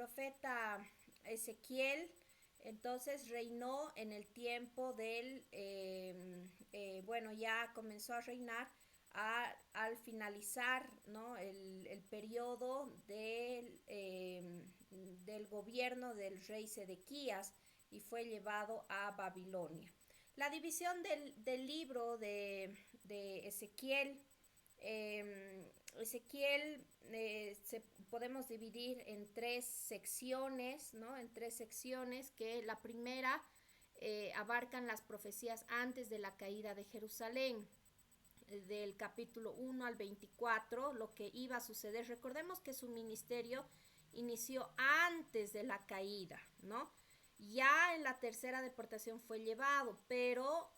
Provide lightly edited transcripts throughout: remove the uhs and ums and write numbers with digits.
profeta Ezequiel entonces reinó en el tiempo bueno, ya comenzó a reinar al finalizar, ¿no? el periodo del gobierno del rey Sedequías y fue llevado a Babilonia. La división del libro de Ezequiel. Ezequiel podemos dividir en tres secciones, ¿no? En tres secciones que la primera abarcan las profecías antes de la caída de Jerusalén, del capítulo 1 al 24, lo que iba a suceder. Recordemos que su ministerio inició antes de la caída, ¿no? Ya en la tercera deportación fue llevado, pero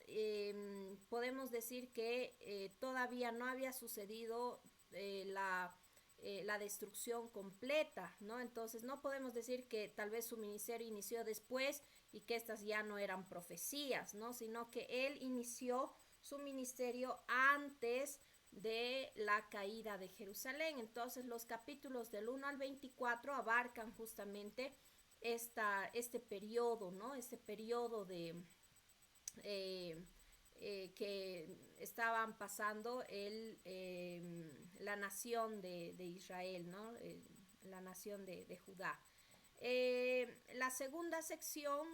podemos decir que todavía no había sucedido la destrucción completa, ¿no? Entonces no podemos decir que tal vez su ministerio inició después y que estas ya no eran profecías, ¿no? Sino que él inició su ministerio antes de la caída de Jerusalén. Entonces los capítulos del 1 al 24 abarcan justamente este periodo, ¿no? Este periodo que estaban pasando la nación de Israel, ¿no? La nación de Judá. La segunda sección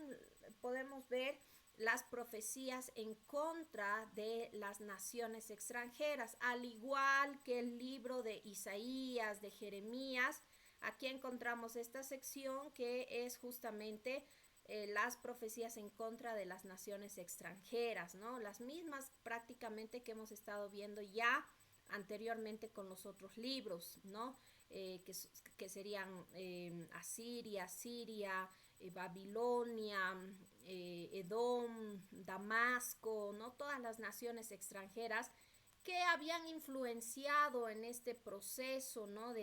podemos ver las profecías en contra de las naciones extranjeras, al igual que el libro de Isaías, de Jeremías. Aquí encontramos esta sección que es justamente las profecías en contra de las naciones extranjeras, ¿no? Las mismas prácticamente que hemos estado viendo ya anteriormente con los otros libros, ¿no? Que serían Asiria, Siria, Babilonia, Edom, Damasco, ¿no? Todas las naciones extranjeras que habían influenciado en este proceso, ¿no?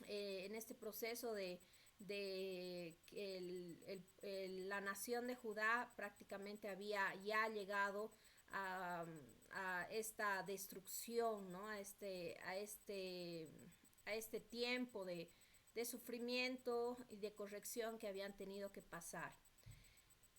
En este proceso de la nación de Judá prácticamente había ya llegado a esta destrucción, ¿no? A este tiempo de sufrimiento y de corrección que habían tenido que pasar.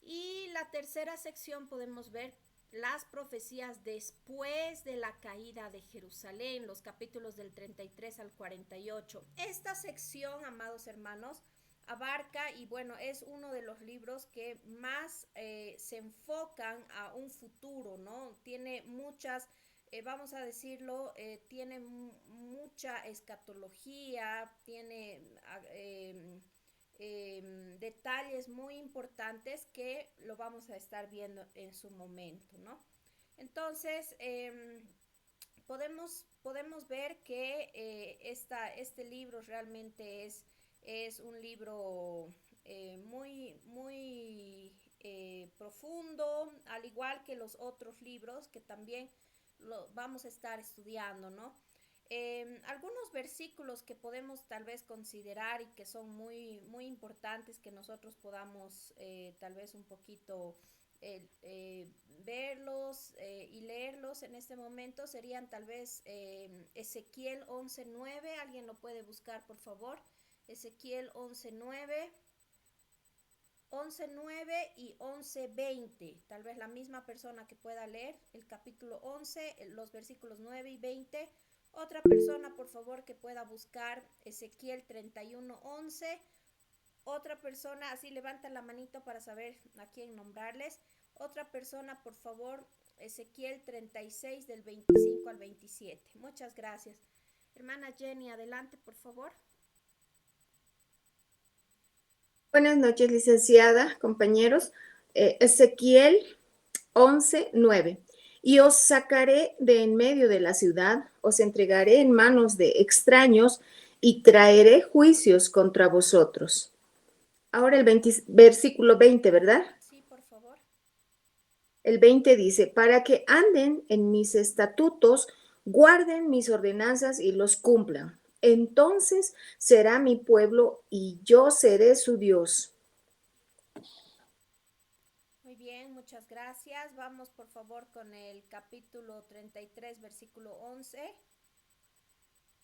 Y la tercera sección podemos ver las profecías después de la caída de Jerusalén, los capítulos del 33 al 48. Esta sección, amados hermanos, abarca y bueno, es uno de los libros que más se enfocan a un futuro, ¿no? Tiene muchas, vamos a decirlo, tiene mucha escatología, tiene detalles muy importantes que lo vamos a estar viendo en su momento, ¿no? Entonces, podemos ver que este libro realmente es un libro muy profundo, al igual que los otros libros que también lo vamos a estar estudiando, ¿no? Algunos versículos que podemos tal vez considerar y que son muy importantes que nosotros podamos tal vez un poquito verlos y leerlos en este momento serían tal vez Ezequiel 11:9. ¿Alguien lo puede buscar, por favor? Ezequiel 11:9. 11:9 y 11:20. Tal vez la misma persona que pueda leer el capítulo 11, los versículos 9 y 20. Otra persona, por favor, que pueda buscar Ezequiel 31:11. Otra persona, así levanta la manito para saber a quién nombrarles. Otra persona, por favor, Ezequiel 36 del 25 al 27. Muchas gracias. Hermana Jenny, adelante, por favor. Buenas noches, licenciada, compañeros. Ezequiel 11:9. Y os sacaré de en medio de la ciudad, os entregaré en manos de extraños y traeré juicios contra vosotros. Ahora versículo 20, ¿verdad? Sí, por favor. El 20 dice, para que anden en mis estatutos, guarden mis ordenanzas y los cumplan. Entonces será mi pueblo y yo seré su Dios. Muy bien, muchas gracias. Vamos por favor con el capítulo 33, versículo 11.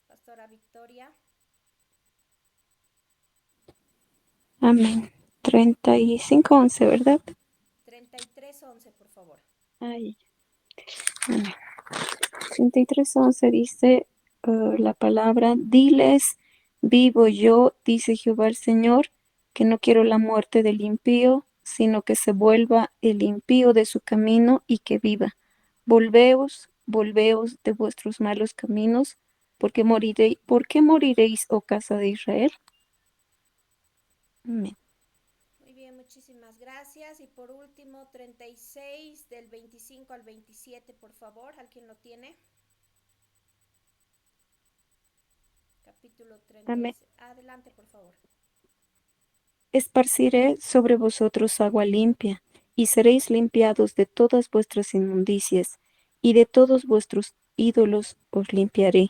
Pastora Victoria. Amén. 35:11, ¿verdad? 33:11, por favor. Ay, amén. 33:11 dice la palabra, diles, vivo yo, dice Jehová el Señor, que no quiero la muerte del impío, sino que se vuelva el impío de su camino y que viva. Volveos, volveos de vuestros malos caminos, porque moriréis, ¿por qué moriréis, oh casa de Israel? Amén. Muy bien, muchísimas gracias. Y por último, 36 del 25 al 27, por favor. ¿Alguien lo tiene? Capítulo Amén. 36. Adelante, por favor. Esparciré sobre vosotros agua limpia, y seréis limpiados de todas vuestras inmundicias, y de todos vuestros ídolos os limpiaré.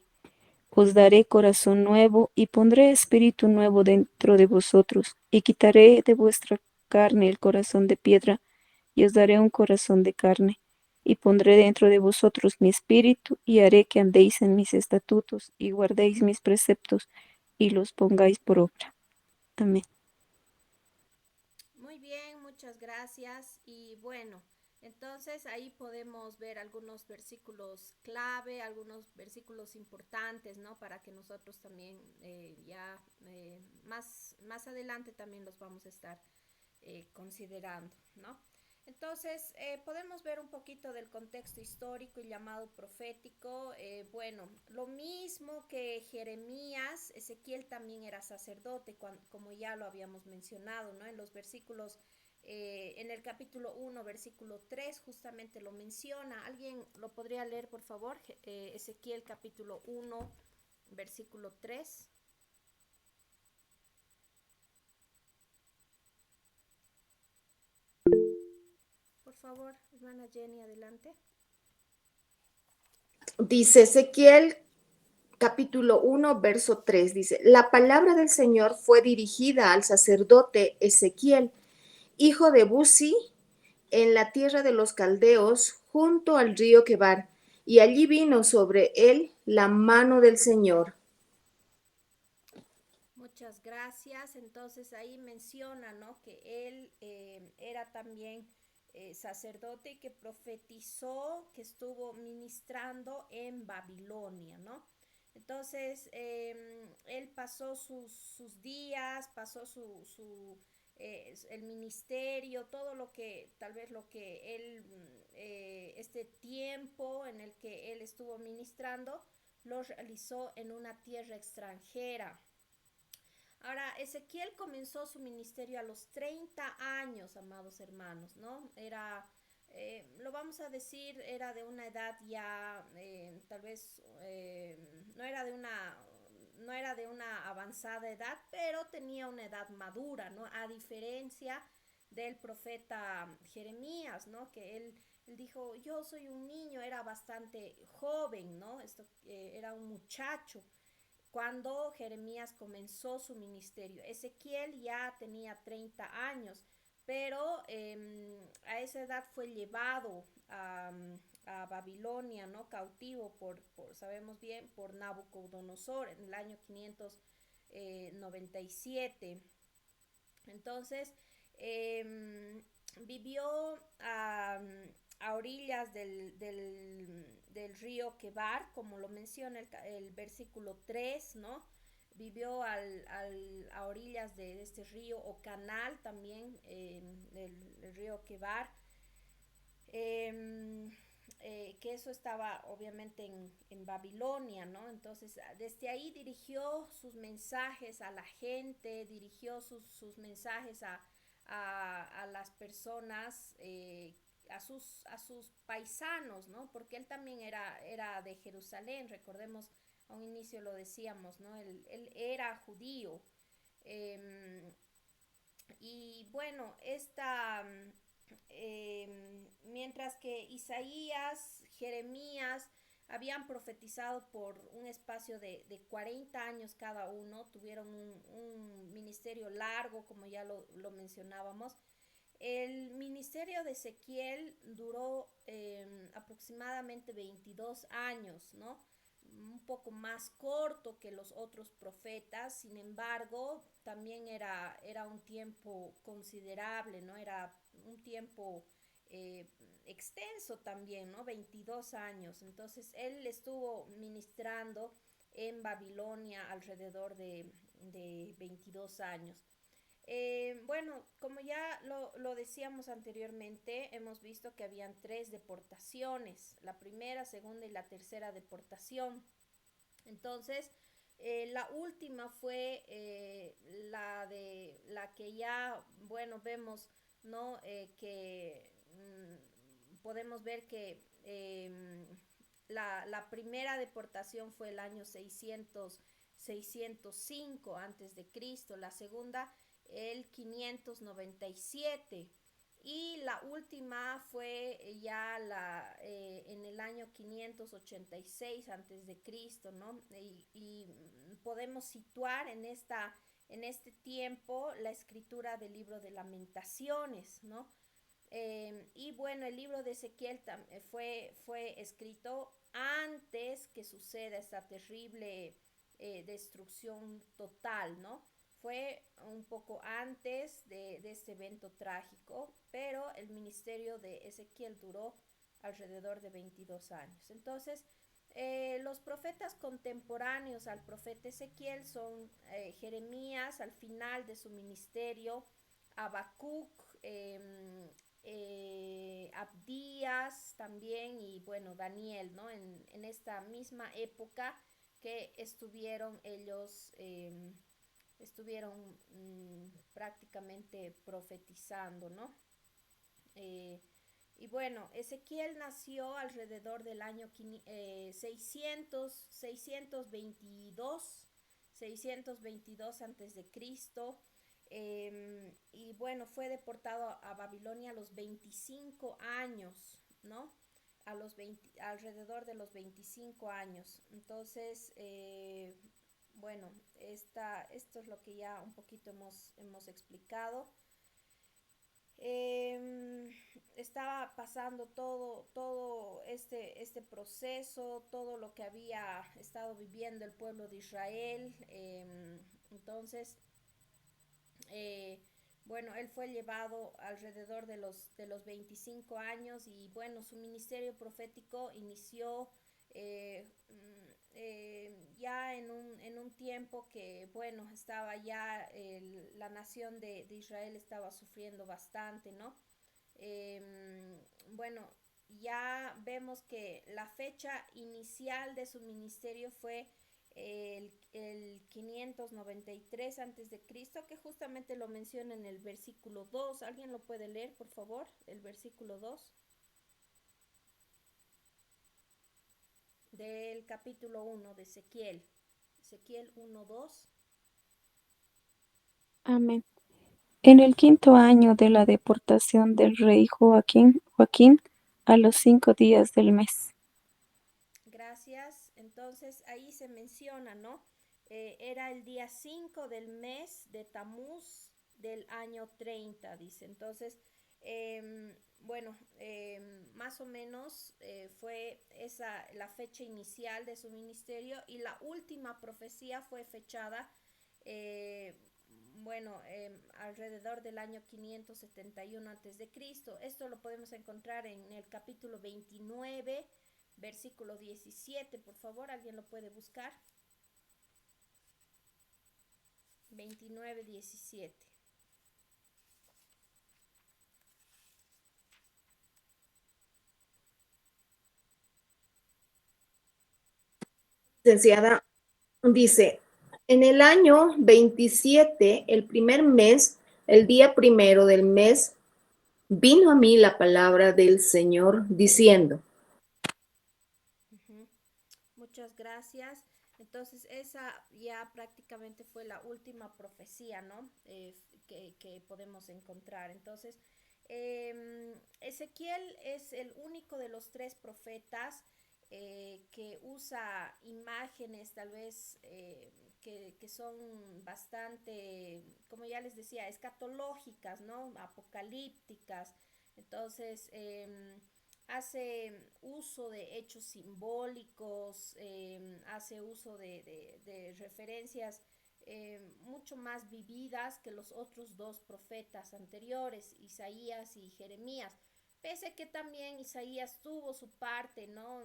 Os daré corazón nuevo, y pondré espíritu nuevo dentro de vosotros, y quitaré de vuestra carne el corazón de piedra, y os daré un corazón de carne. Y pondré dentro de vosotros mi espíritu, y haré que andéis en mis estatutos, y guardéis mis preceptos, y los pongáis por obra. Amén. Muy bien, muchas gracias. Y bueno, entonces ahí podemos ver algunos versículos clave, algunos versículos importantes, ¿no? Para que nosotros también más adelante también los vamos a estar considerando, ¿no? Entonces, podemos ver un poquito del contexto histórico y llamado profético. Bueno, lo mismo que Jeremías, Ezequiel también era sacerdote, como ya lo habíamos mencionado, ¿no? En los versículos, en el capítulo 1, versículo 3, justamente lo menciona. ¿Alguien lo podría leer, por favor? Ezequiel capítulo 1, versículo 3. Por favor, hermana Jenny, adelante. Dice Ezequiel capítulo 1, verso 3, dice, la palabra del Señor fue dirigida al sacerdote Ezequiel, hijo de Buzi, en la tierra de los caldeos, junto al río Quebar, y allí vino sobre él la mano del Señor. Muchas gracias. Entonces ahí menciona, ¿no? Que él era también sacerdote y que profetizó, que estuvo ministrando en Babilonia, ¿no? Entonces él pasó sus días, pasó el ministerio, todo lo que, tal vez lo que él, este tiempo en el que él estuvo ministrando, lo realizó en una tierra extranjera. Ahora, Ezequiel comenzó su ministerio a los 30 años, amados hermanos, ¿no? Lo vamos a decir, era de una edad ya, tal vez, no era de una avanzada edad, pero tenía una edad madura, ¿no? A diferencia del profeta Jeremías, ¿no? Que él dijo, yo soy un niño, era bastante joven, ¿no? Era un muchacho cuando Jeremías comenzó su ministerio. Ezequiel ya tenía 30 años, pero a esa edad fue llevado a Babilonia, ¿no? Cautivo sabemos bien, por Nabucodonosor en el año 597. Entonces, vivió a orillas del río Quebar, como lo menciona el versículo 3, ¿no? Vivió a orillas de este río o canal también, el río Quebar. Que eso estaba obviamente en Babilonia, ¿no? Entonces, desde ahí dirigió sus mensajes a la gente, dirigió sus mensajes a las personas, a sus paisanos, ¿no? Porque él también era de Jerusalén, recordemos, a un inicio lo decíamos, ¿no? Él era judío. Y bueno, mientras que Isaías, Jeremías habían profetizado por un espacio de 40 años cada uno, tuvieron un ministerio largo, como ya lo mencionábamos. El ministerio de Ezequiel duró aproximadamente 22 años, ¿no? un poco más corto que los otros profetas. Sin embargo, también era un tiempo considerable, ¿no? Era un tiempo eh, extenso también, ¿no? 22 años. Entonces, él estuvo ministrando en Babilonia alrededor de 22 años. Bueno, como ya lo decíamos anteriormente, hemos visto que habían tres deportaciones, la primera, segunda y la tercera deportación. Entonces, la última fue la que ya, bueno, vemos, ¿no? Podemos ver que la primera deportación fue el año 605 antes de Cristo, la segunda el 597 y la última fue ya en el año 586 antes de Cristo, ¿no? Y podemos situar en este tiempo la escritura del libro de Lamentaciones, ¿no? Y bueno, el libro de Ezequiel fue escrito antes que suceda esta terrible destrucción total, ¿no? Fue un poco antes de este evento trágico, pero el ministerio de Ezequiel duró alrededor de 22 años. Entonces, los profetas contemporáneos al profeta Ezequiel son Jeremías al final de su ministerio, Habacuc, Abdías también y bueno, Daniel, ¿no? En esta misma época que estuvieron ellos, estuvieron prácticamente profetizando, ¿no? Eh, y bueno, Ezequiel nació alrededor del año 622 antes de Cristo. Y bueno, fue deportado a Babilonia a los 25 años, ¿no? Alrededor de los 25 años. Entonces, bueno, esto es lo que ya un poquito hemos explicado. Estaba pasando todo este proceso, todo lo que había estado viviendo el pueblo de Israel. Entonces, bueno, él fue llevado alrededor de los 25 años y bueno, su ministerio profético inició ya en un tiempo que, bueno, estaba ya, la nación de Israel estaba sufriendo bastante, ¿no? Bueno, ya vemos que la fecha inicial de su ministerio fue el 593 antes de Cristo, que justamente lo menciona en el versículo 2. ¿Alguien lo puede leer, por favor? El versículo 2 del capítulo 1 de Ezequiel. Ezequiel 1:2. Amén. En el 5.º año de la deportación del rey Joaquín, a los 5 días del mes. Gracias. Entonces ahí se menciona, ¿no? Era el día 5 del mes de Tamuz del año 30, dice. Entonces, bueno, más o menos fue esa la fecha inicial de su ministerio y la última profecía fue fechada, bueno, alrededor del año 571 antes de Cristo. Esto lo podemos encontrar en el capítulo 29. Versículo 17, por favor, ¿alguien lo puede buscar? 29:17. Licenciada, dice, en el año 27, el primer mes, el día primero del mes, vino a mí la palabra del Señor diciendo. Muchas gracias. Entonces, esa ya prácticamente fue la última profecía, ¿no? Que podemos encontrar. Entonces, Ezequiel es el único de los tres profetas que usa imágenes tal vez que son bastante, como ya les decía, escatológicas, ¿no? Apocalípticas. Entonces, hace uso de hechos simbólicos, hace uso de referencias mucho más vividas que los otros dos profetas anteriores, Isaías y Jeremías. Pese que también Isaías tuvo su parte, ¿no?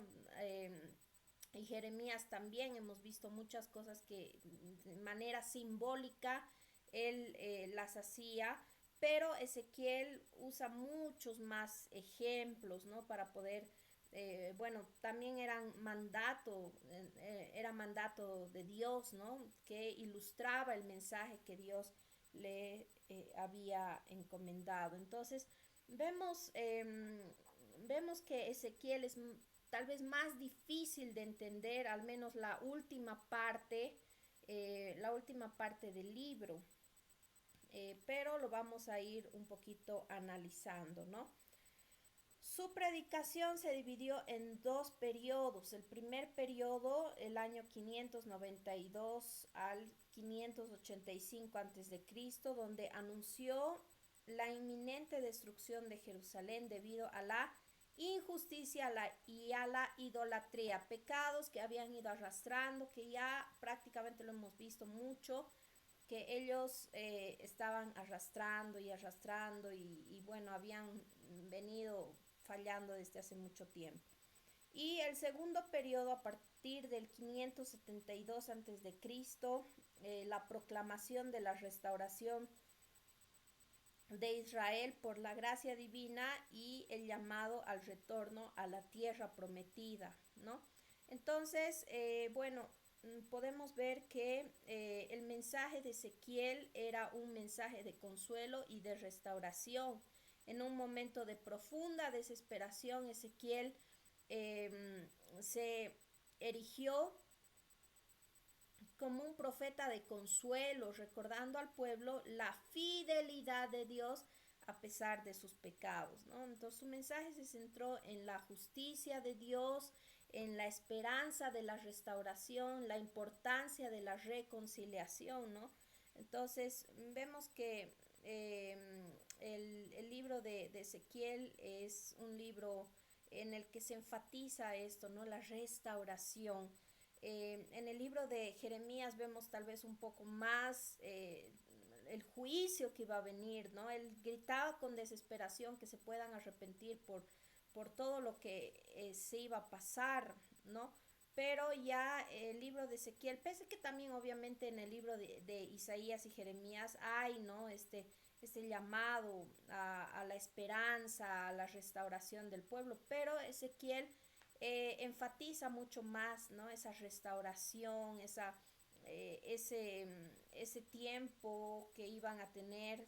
Y Jeremías también hemos visto muchas cosas que de manera simbólica él las hacía, pero Ezequiel usa muchos más ejemplos, ¿no? Para poder, bueno, también era mandato de Dios, ¿no? Que ilustraba el mensaje que Dios le había encomendado. Entonces, vemos, vemos que Ezequiel es tal vez más difícil de entender, al menos la última parte del libro, pero lo vamos a ir un poquito analizando, ¿no? Su predicación se dividió en dos periodos. El primer periodo, el año 592 al 585 a.C., donde anunció la inminente destrucción de Jerusalén debido a la injusticia y a la idolatría, pecados que habían ido arrastrando, que ya prácticamente lo hemos visto mucho, que ellos estaban arrastrando y bueno, habían venido fallando desde hace mucho tiempo. Y el segundo periodo, a partir del 572 a.C., la proclamación de la restauración de Israel por la gracia divina y el llamado al retorno a la tierra prometida, ¿no? Entonces, bueno, podemos ver que el mensaje de Ezequiel era un mensaje de consuelo y de restauración. En un momento de profunda desesperación, Ezequiel se erigió como un profeta de consuelo, recordando al pueblo la fidelidad de Dios a pesar de sus pecados, ¿no? Entonces su mensaje se centró en la justicia de Dios, en la esperanza de la restauración, la importancia de la reconciliación, ¿no? Entonces vemos que el libro de Ezequiel es un libro en el que se enfatiza esto, ¿no? La restauración. En el libro de Jeremías vemos tal vez un poco más el juicio que iba a venir, ¿no? Él gritaba con desesperación que se puedan arrepentir por todo lo que se iba a pasar, ¿no? Pero ya el libro de Ezequiel, pese que también obviamente en el libro de Isaías y Jeremías hay, ¿no? Este llamado a la esperanza, a la restauración del pueblo, pero Ezequiel enfatiza mucho más, ¿no? Esa restauración, ese tiempo que iban a tener,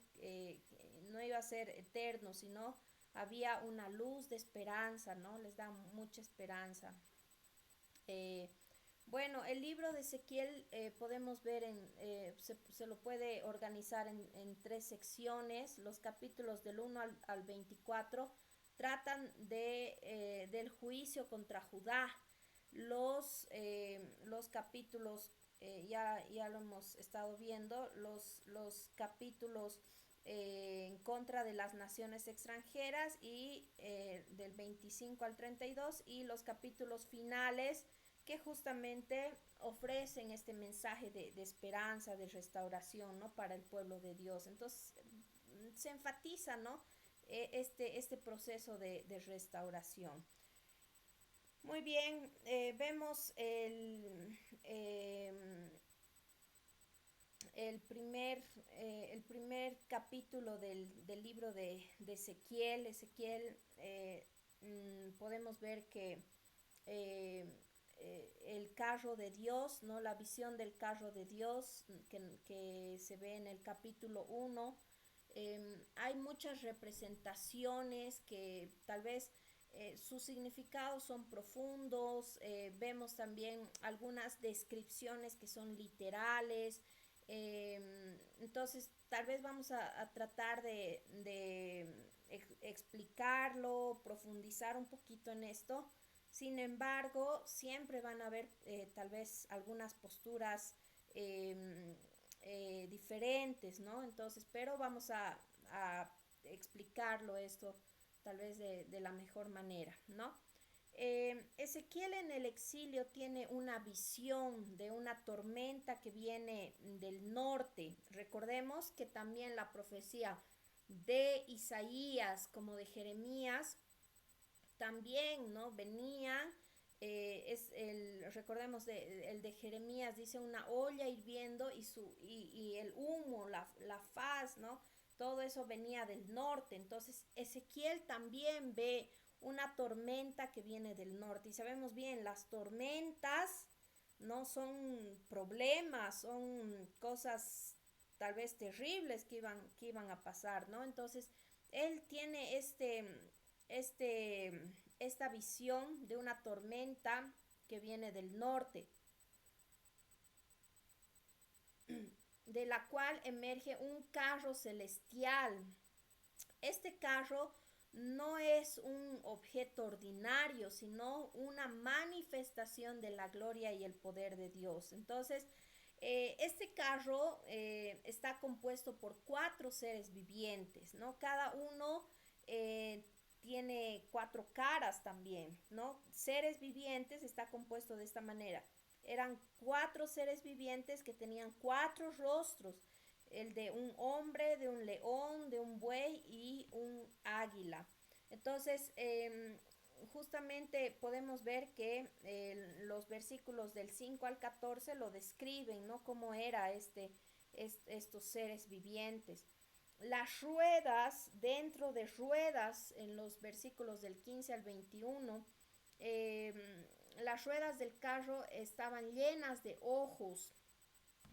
no iba a ser eterno, sino había una luz de esperanza, ¿no? Les da mucha esperanza. Eh, bueno, el libro de Ezequiel podemos ver, se lo puede organizar en tres secciones. Los capítulos del 1 al 24 tratan del juicio contra Judá. Los capítulos, ya lo hemos estado viendo, los capítulos en contra de las naciones extranjeras y del 25 al 32, y los capítulos finales que justamente ofrecen este mensaje de esperanza, de restauración, ¿no? Para el pueblo de Dios. Entonces se enfatiza, ¿no? Este proceso de restauración. Muy bien, vemos el primer capítulo del libro de Ezequiel. Ezequiel, podemos ver que el carro de Dios, ¿no? La visión del carro de Dios que se ve en el capítulo 1. Hay muchas representaciones que tal vez sus significados son profundos. Vemos también algunas descripciones que son literales. Entonces tal vez vamos a tratar de explicarlo, profundizar un poquito en esto. Sin embargo, siempre van a haber tal vez algunas posturas diferentes, ¿no? Entonces, pero vamos a explicarlo esto tal vez de la mejor manera, ¿no? Ezequiel en el exilio tiene una visión de una tormenta que viene del norte. Recordemos que también la profecía de Isaías como de Jeremías también, ¿no? Venía, recordemos, el de Jeremías dice una olla hirviendo y el humo, la faz, ¿no? Todo eso venía del norte. Entonces Ezequiel también ve una tormenta que viene del norte. Y sabemos bien, las tormentas no son problemas, son cosas tal vez terribles que iban a pasar, ¿no? Entonces él tiene esta visión de una tormenta que viene del norte, de la cual emerge un carro celestial. Este carro no es un objeto ordinario, sino una manifestación de la gloria y el poder de Dios. Entonces, este carro está compuesto por 4 seres vivientes, ¿no? Cada uno tiene 4 caras también, ¿no? Seres vivientes está compuesto de esta manera. Eran 4 seres vivientes que tenían 4 rostros, el de un hombre, de un león, de un buey y un águila. Entonces, justamente podemos ver que los versículos del 5 al 14 lo describen, ¿no? Cómo era estos seres vivientes. Las ruedas, dentro de ruedas, en los versículos del 15 al 21, las ruedas del carro estaban llenas de ojos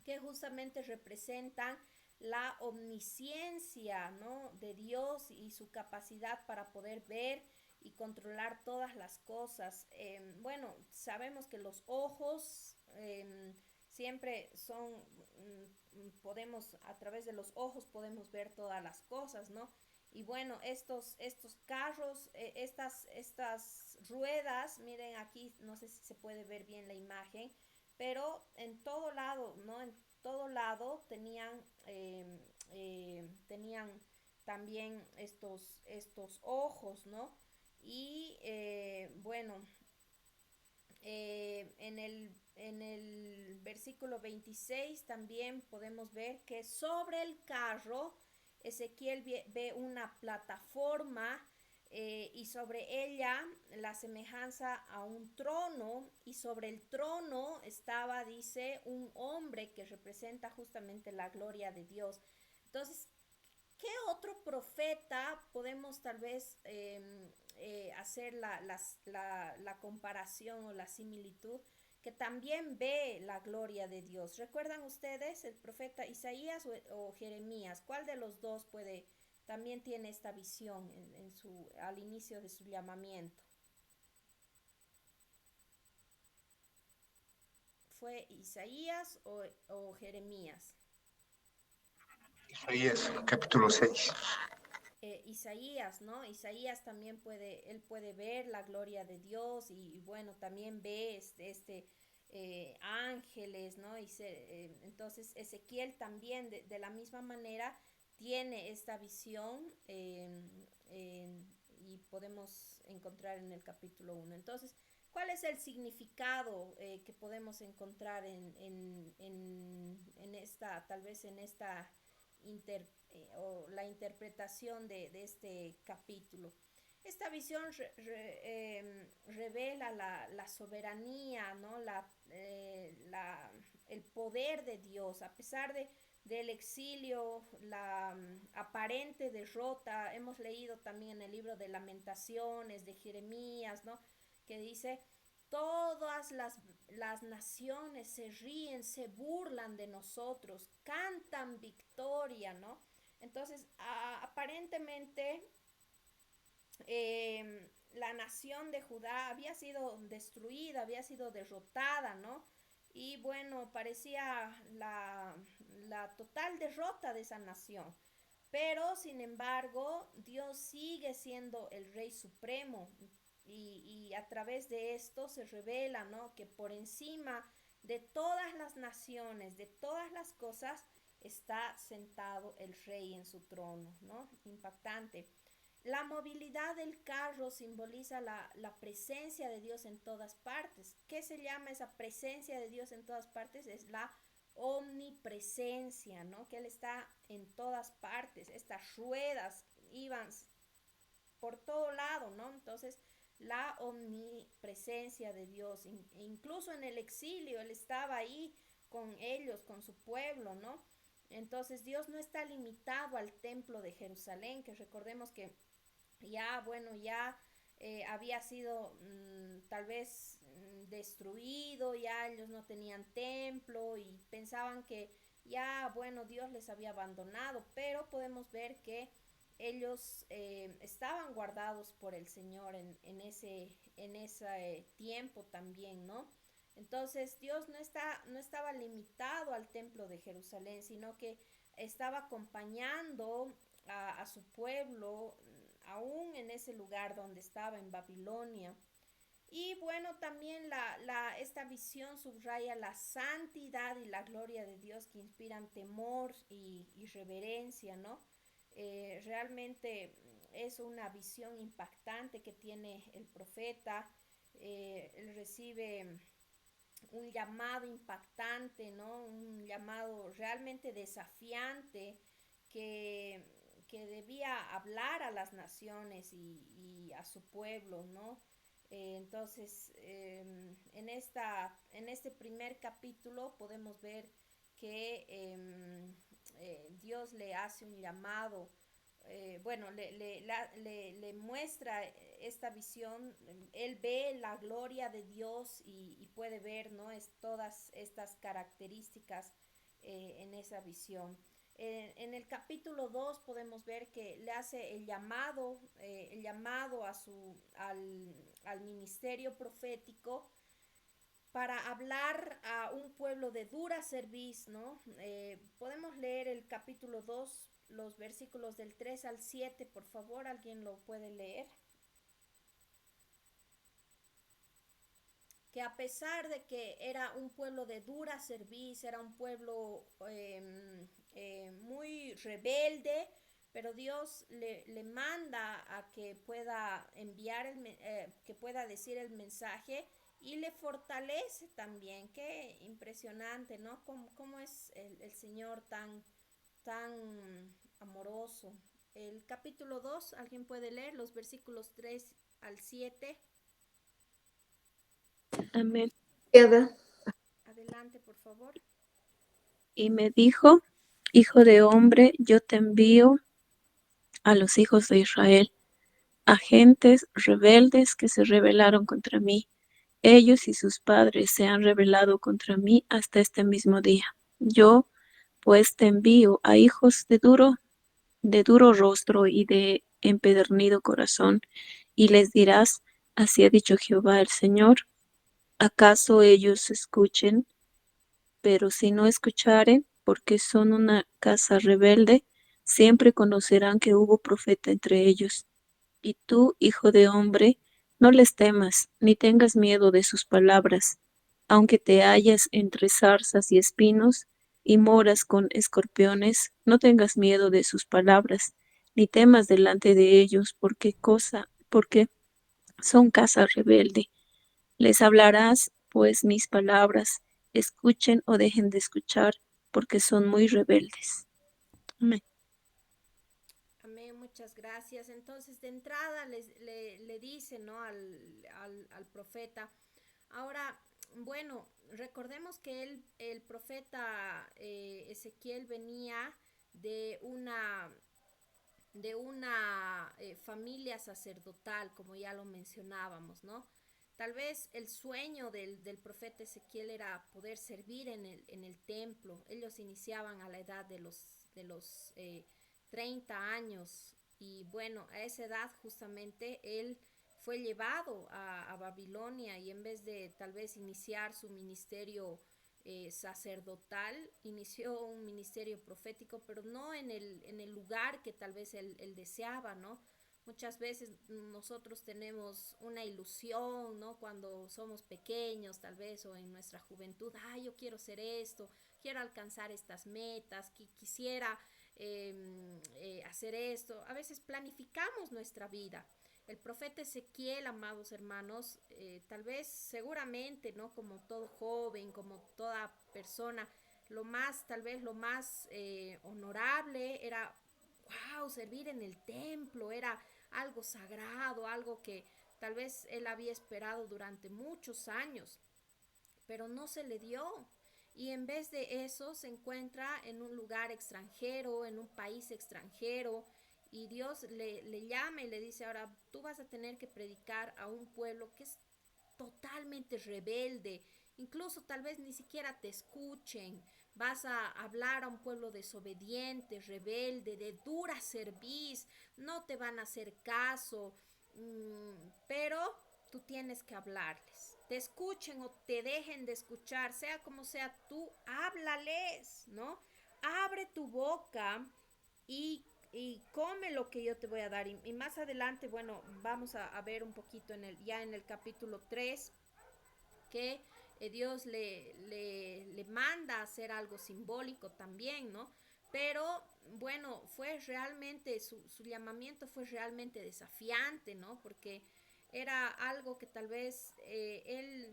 que justamente representan la omnisciencia, ¿no? De Dios y su capacidad para poder ver y controlar todas las cosas. Bueno, sabemos que los ojos siempre son, podemos, a través de los ojos podemos ver todas las cosas, ¿no? Y bueno, estos carros, estas ruedas, miren aquí, no sé si se puede ver bien la imagen, pero en todo lado, ¿no? En todo lado tenían también estos ojos, ¿no? Y bueno, en el versículo 26 también podemos ver que sobre el carro Ezequiel ve una plataforma y sobre ella la semejanza a un trono, y sobre el trono estaba, dice, un hombre que representa justamente la gloria de Dios. Entonces, ¿qué otro profeta podemos tal vez hacer la comparación o la similitud que también ve la gloria de Dios? ¿Recuerdan ustedes el profeta Isaías o Jeremías? ¿Cuál de los dos también tiene esta visión al inicio de su llamamiento? ¿Fue Isaías o Jeremías? Isaías, capítulo 6. Isaías, ¿no? Isaías también él puede ver la gloria de Dios y bueno, también ve ángeles, ¿no? Entonces Ezequiel también de la misma manera tiene esta visión y podemos encontrar en el capítulo 1. Entonces, ¿cuál es el significado que podemos encontrar en esta, tal vez en esta o la interpretación de este capítulo? Esta visión revela la soberanía, ¿no? El poder de Dios, a pesar del exilio, la aparente derrota. Hemos leído también en el libro de Lamentaciones, de Jeremías, ¿no? Que dice, todas las naciones se ríen, se burlan de nosotros, cantan victoria, ¿no? Entonces, aparentemente, la nación de Judá había sido destruida, había sido derrotada, ¿no? Y bueno, parecía la total derrota de esa nación. Pero, sin embargo, Dios sigue siendo el Rey Supremo y a través de esto se revela, ¿no? Que por encima de todas las naciones, de todas las cosas, está sentado el Rey en su trono, ¿no? Impactante. La movilidad del carro simboliza la presencia de Dios en todas partes. ¿Qué se llama esa presencia de Dios en todas partes? Es la omnipresencia, ¿no? Que Él está en todas partes. Estas ruedas iban por todo lado, ¿no? Entonces, la omnipresencia de Dios, incluso en el exilio, Él estaba ahí con ellos, con su pueblo, ¿no? Entonces, Dios no está limitado al templo de Jerusalén, que recordemos que ya, bueno, ya había sido tal vez destruido, ya ellos no tenían templo y pensaban que ya, bueno, Dios les había abandonado, pero podemos ver que ellos estaban guardados por el Señor en ese tiempo también, ¿no? Entonces Dios no estaba limitado al templo de Jerusalén, sino que estaba acompañando a su pueblo aún en ese lugar donde estaba en Babilonia. Y bueno, también esta visión subraya la santidad y la gloria de Dios que inspiran temor y reverencia, ¿no? Realmente es una visión impactante que tiene el profeta. Él recibe un llamado impactante, ¿no? Un llamado realmente desafiante que, que debía hablar a las naciones y a su pueblo, ¿no? Entonces, en este primer capítulo podemos ver que Dios le hace un llamado, bueno, le muestra esta visión. Él ve la gloria de Dios y puede ver, ¿no? Todas estas características en esa visión. En el capítulo 2 podemos ver que le hace el llamado al ministerio profético para hablar a un pueblo de dura cerviz, ¿no? Podemos leer el capítulo 2, los versículos del 3 al 7, por favor, ¿alguien lo puede leer? Que a pesar de que era un pueblo de dura cerviz, era un pueblo muy rebelde, pero Dios le manda a que pueda que pueda decir el mensaje y le fortalece también. Qué impresionante, ¿no? Cómo es el Señor tan amoroso. El capítulo 2, ¿alguien puede leer los versículos 3 al 7? Amén. Adelante, por favor. Y me dijo, hijo de hombre, yo te envío a los hijos de Israel, a gentes rebeldes que se rebelaron contra mí. Ellos y sus padres se han rebelado contra mí hasta este mismo día. Yo, pues, te envío a hijos de duro rostro y de empedernido corazón, y les dirás, así ha dicho Jehová el Señor, ¿acaso ellos escuchen? Pero si no escucharen, porque son una casa rebelde, siempre conocerán que hubo profeta entre ellos. Y tú, hijo de hombre, no les temas, ni tengas miedo de sus palabras, aunque te hallas entre zarzas y espinos, y moras con escorpiones, no tengas miedo de sus palabras, ni temas delante de ellos, porque son casa rebelde. Les hablarás, pues, mis palabras, escuchen o dejen de escuchar, porque son muy rebeldes. Amén. Amén, muchas gracias. Entonces, de entrada le dice, ¿no? Al profeta. Ahora, bueno, recordemos que el profeta Ezequiel venía de una familia sacerdotal, como ya lo mencionábamos, ¿no? Tal vez el sueño del profeta Ezequiel era poder servir en el templo. Ellos iniciaban a la edad de los 30 años y bueno, a esa edad justamente él fue llevado a Babilonia y en vez de tal vez iniciar su ministerio sacerdotal, inició un ministerio profético, pero no en el lugar que tal vez él deseaba, ¿no? Muchas veces nosotros tenemos una ilusión, ¿no? Cuando somos pequeños, tal vez, o en nuestra juventud, yo quiero ser esto, quiero alcanzar estas metas, quisiera hacer esto. A veces planificamos nuestra vida. El profeta Ezequiel, amados hermanos, tal vez seguramente, ¿no? Como todo joven, como toda persona, tal vez lo más honorable era, wow, servir en el templo, era algo sagrado, algo que tal vez él había esperado durante muchos años, pero no se le dio. Y en vez de eso se encuentra en un lugar extranjero, en un país extranjero, y Dios le llama y le dice, ahora tú vas a tener que predicar a un pueblo que es totalmente rebelde, incluso tal vez ni siquiera te escuchen, vas a hablar a un pueblo desobediente, rebelde, de dura cerviz, no te van a hacer caso, pero tú tienes que hablarles. Te escuchen o te dejen de escuchar, sea como sea, tú háblales, ¿no? Abre tu boca y come lo que yo te voy a dar. Y más adelante, bueno, vamos a ver un poquito ya en el capítulo 3 que Dios le manda a hacer algo simbólico también, ¿no? Pero bueno, fue realmente, su llamamiento fue realmente desafiante, ¿no? Porque era algo que tal vez él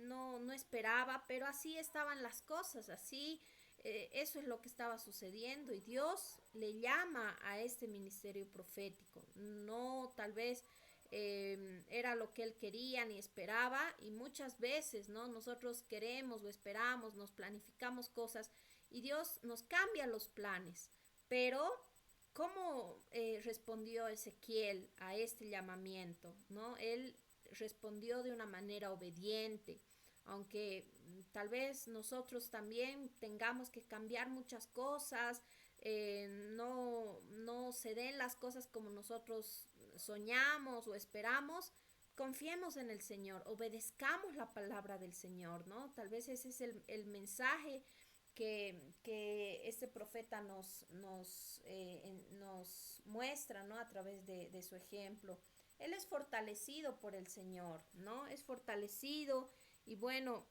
no esperaba, pero así estaban las cosas, así eso es lo que estaba sucediendo y Dios le llama a este ministerio profético, no tal vez era lo que él quería ni esperaba y muchas veces, ¿no? Nosotros queremos o esperamos, nos planificamos cosas y Dios nos cambia los planes, pero ¿cómo respondió Ezequiel a este llamamiento? ¿No? Él respondió de una manera obediente, aunque tal vez nosotros también tengamos que cambiar muchas cosas, no se den las cosas como nosotros soñamos o esperamos, confiemos en el Señor, obedezcamos la palabra del Señor, ¿no? Tal vez ese es el mensaje que este profeta nos muestra, ¿no? A través de su ejemplo. Él es fortalecido por el Señor, ¿no? Es fortalecido y bueno,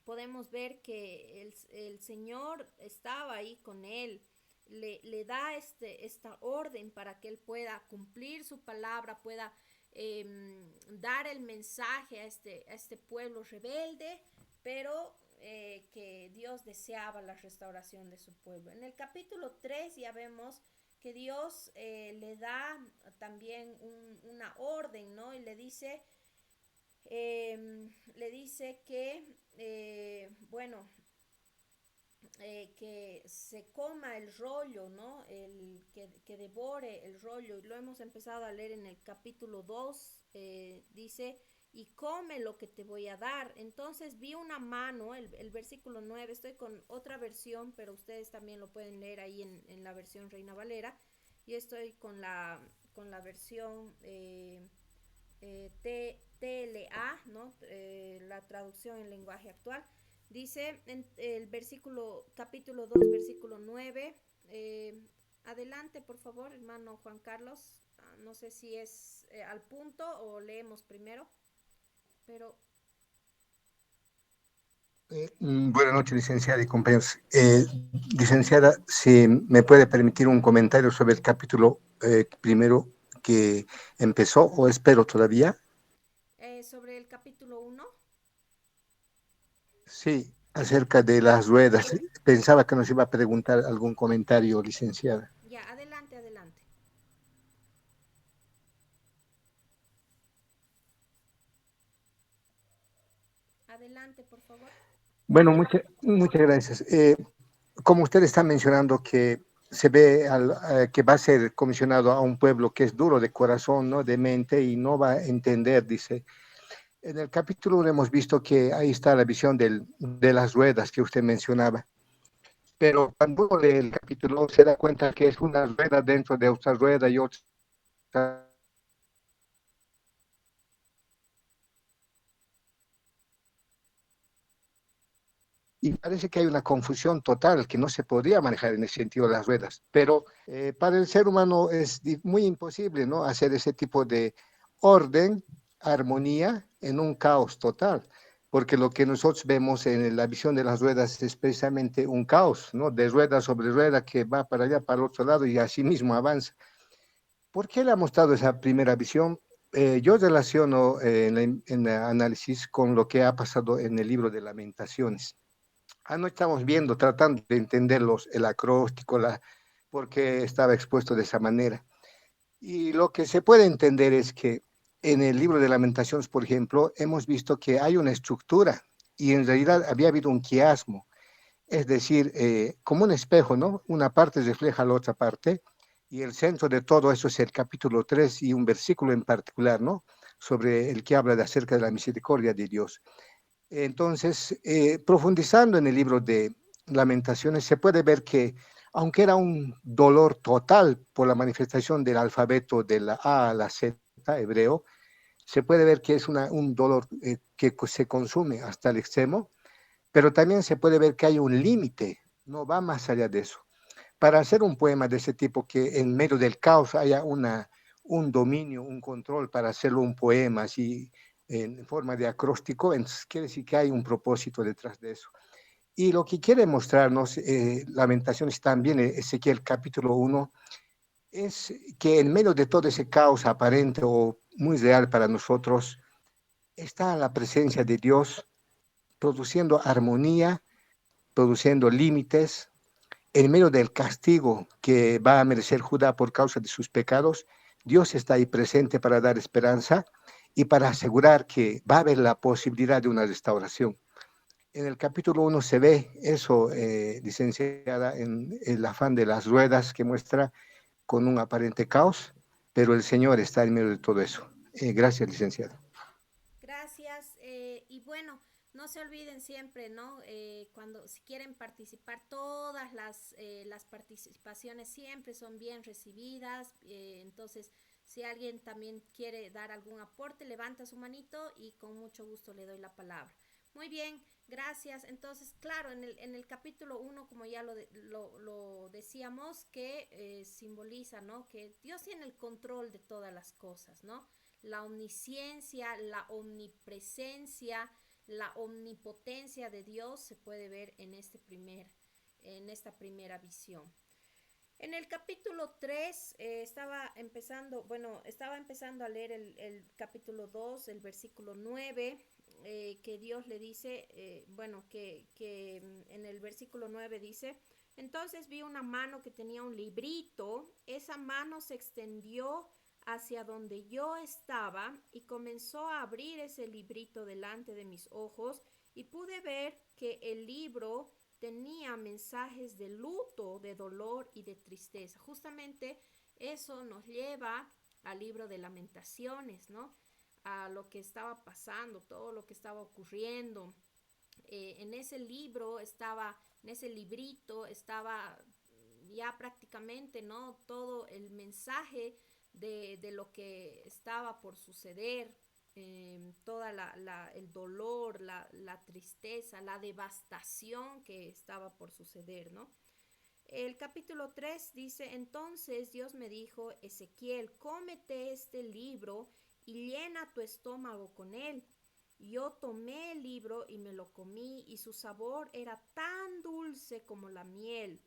podemos ver que el Señor estaba ahí con él, le da esta orden para que él pueda cumplir su palabra, pueda dar el mensaje a este pueblo rebelde, pero que Dios deseaba la restauración de su pueblo. En el capítulo 3 ya vemos que Dios le da también una orden, ¿no? Y le dice que, bueno, que se coma el rollo, ¿no? Que devore el rollo. Y lo hemos empezado a leer en el capítulo 2, dice, y come lo que te voy a dar. Entonces vi una mano, el versículo 9, estoy con otra versión, pero ustedes también lo pueden leer ahí en la versión Reina Valera. Yo estoy con la versión TLA, ¿no? La traducción en lenguaje actual. Dice en el capítulo 2, versículo 9. Adelante, por favor, hermano Juan Carlos. No sé si es al punto o leemos primero, pero... Buenas noches, licenciada y compañeros. Licenciada, si me puede permitir un comentario sobre el capítulo primero que empezó o espero todavía. Sobre el capítulo 1. Sí, acerca de las ruedas. Pensaba que nos iba a preguntar algún comentario, licenciada. Ya, adelante, adelante. Adelante, por favor. Bueno, muchas gracias. Como usted está mencionando que se ve que va a ser comisionado a un pueblo que es duro de corazón, ¿no? De mente y no va a entender, dice. En el capítulo 1 hemos visto que ahí está la visión de las ruedas que usted mencionaba. Pero cuando uno lee el capítulo se da cuenta que es una rueda dentro de otra rueda y otra. Y parece que hay una confusión total que no se podría manejar en el sentido de las ruedas. Pero para el ser humano es muy imposible, ¿no? Hacer ese tipo de orden, armonía en un caos total. porque lo que nosotros vemos en la visión de las ruedas es precisamente un caos, ¿no? De rueda sobre rueda que va para allá, para el otro lado y así mismo avanza. ¿Por qué le ha mostrado esa primera visión? Yo relaciono en el análisis con lo que ha pasado en el libro de Lamentaciones. No estamos viendo, tratando de entender el acróstico, por qué estaba expuesto de esa manera. Y lo que se puede entender es que en el libro de Lamentaciones, por ejemplo, hemos visto que hay una estructura y en realidad había habido un quiasmo, es decir, como un espejo, ¿no? Una parte refleja la otra parte y el centro de todo eso es el capítulo 3 y un versículo en particular, ¿no? Sobre el que habla de acerca de la misericordia de Dios. Entonces, profundizando en el libro de Lamentaciones, se puede ver que, aunque era un dolor total por la manifestación del alfabeto de la A a la Z hebreo, se puede ver que es un dolor que se consume hasta el extremo, pero también se puede ver que hay un límite, no va más allá de eso. Para hacer un poema de ese tipo, que en medio del caos haya un dominio, un control para hacerlo un poema así en forma de acróstico, entonces quiere decir que hay un propósito detrás de eso. Y lo que quiere mostrarnos Lamentaciones también, Ezequiel capítulo 1, es que en medio de todo ese caos aparente o muy real para nosotros, está la presencia de Dios produciendo armonía, produciendo límites, en medio del castigo que va a merecer Judá por causa de sus pecados. Dios está ahí presente para dar esperanza y para asegurar que va a haber la posibilidad de una restauración. En el capítulo 1 se ve eso, licenciada, en el afán de las ruedas que muestra con un aparente caos, pero el Señor está en medio de todo eso. Gracias, licenciada. Gracias. Y bueno, no se olviden siempre, ¿no? Cuando si quieren participar, todas las participaciones siempre son bien recibidas. Entonces, si alguien también quiere dar algún aporte, levanta su manito y con mucho gusto le doy la palabra. Muy bien, gracias. Entonces, claro, en el capítulo 1, como ya lo decíamos, que simboliza, ¿no? Que Dios tiene el control de todas las cosas, ¿no? La omnisciencia, la omnipresencia, la omnipotencia de Dios se puede ver en esta primera visión. En el capítulo 3 estaba empezando a leer el capítulo 2, el versículo 9, que Dios le dice, que en el versículo 9 dice: entonces vi una mano que tenía un librito, esa mano se extendió hacia donde yo estaba y comenzó a abrir ese librito delante de mis ojos y pude ver que el libro tenía mensajes de luto, de dolor y de tristeza. Justamente eso nos lleva al libro de Lamentaciones, ¿no? A lo que estaba pasando, todo lo que estaba ocurriendo. En ese librito estaba ya prácticamente, ¿no? Todo el mensaje de lo que estaba por suceder, toda el dolor, la tristeza, la devastación que estaba por suceder, ¿no? El capítulo 3 dice: entonces Dios me dijo: Ezequiel, cómete este libro y llena tu estómago con él. Yo tomé el libro y me lo comí, y su sabor era tan dulce como la miel.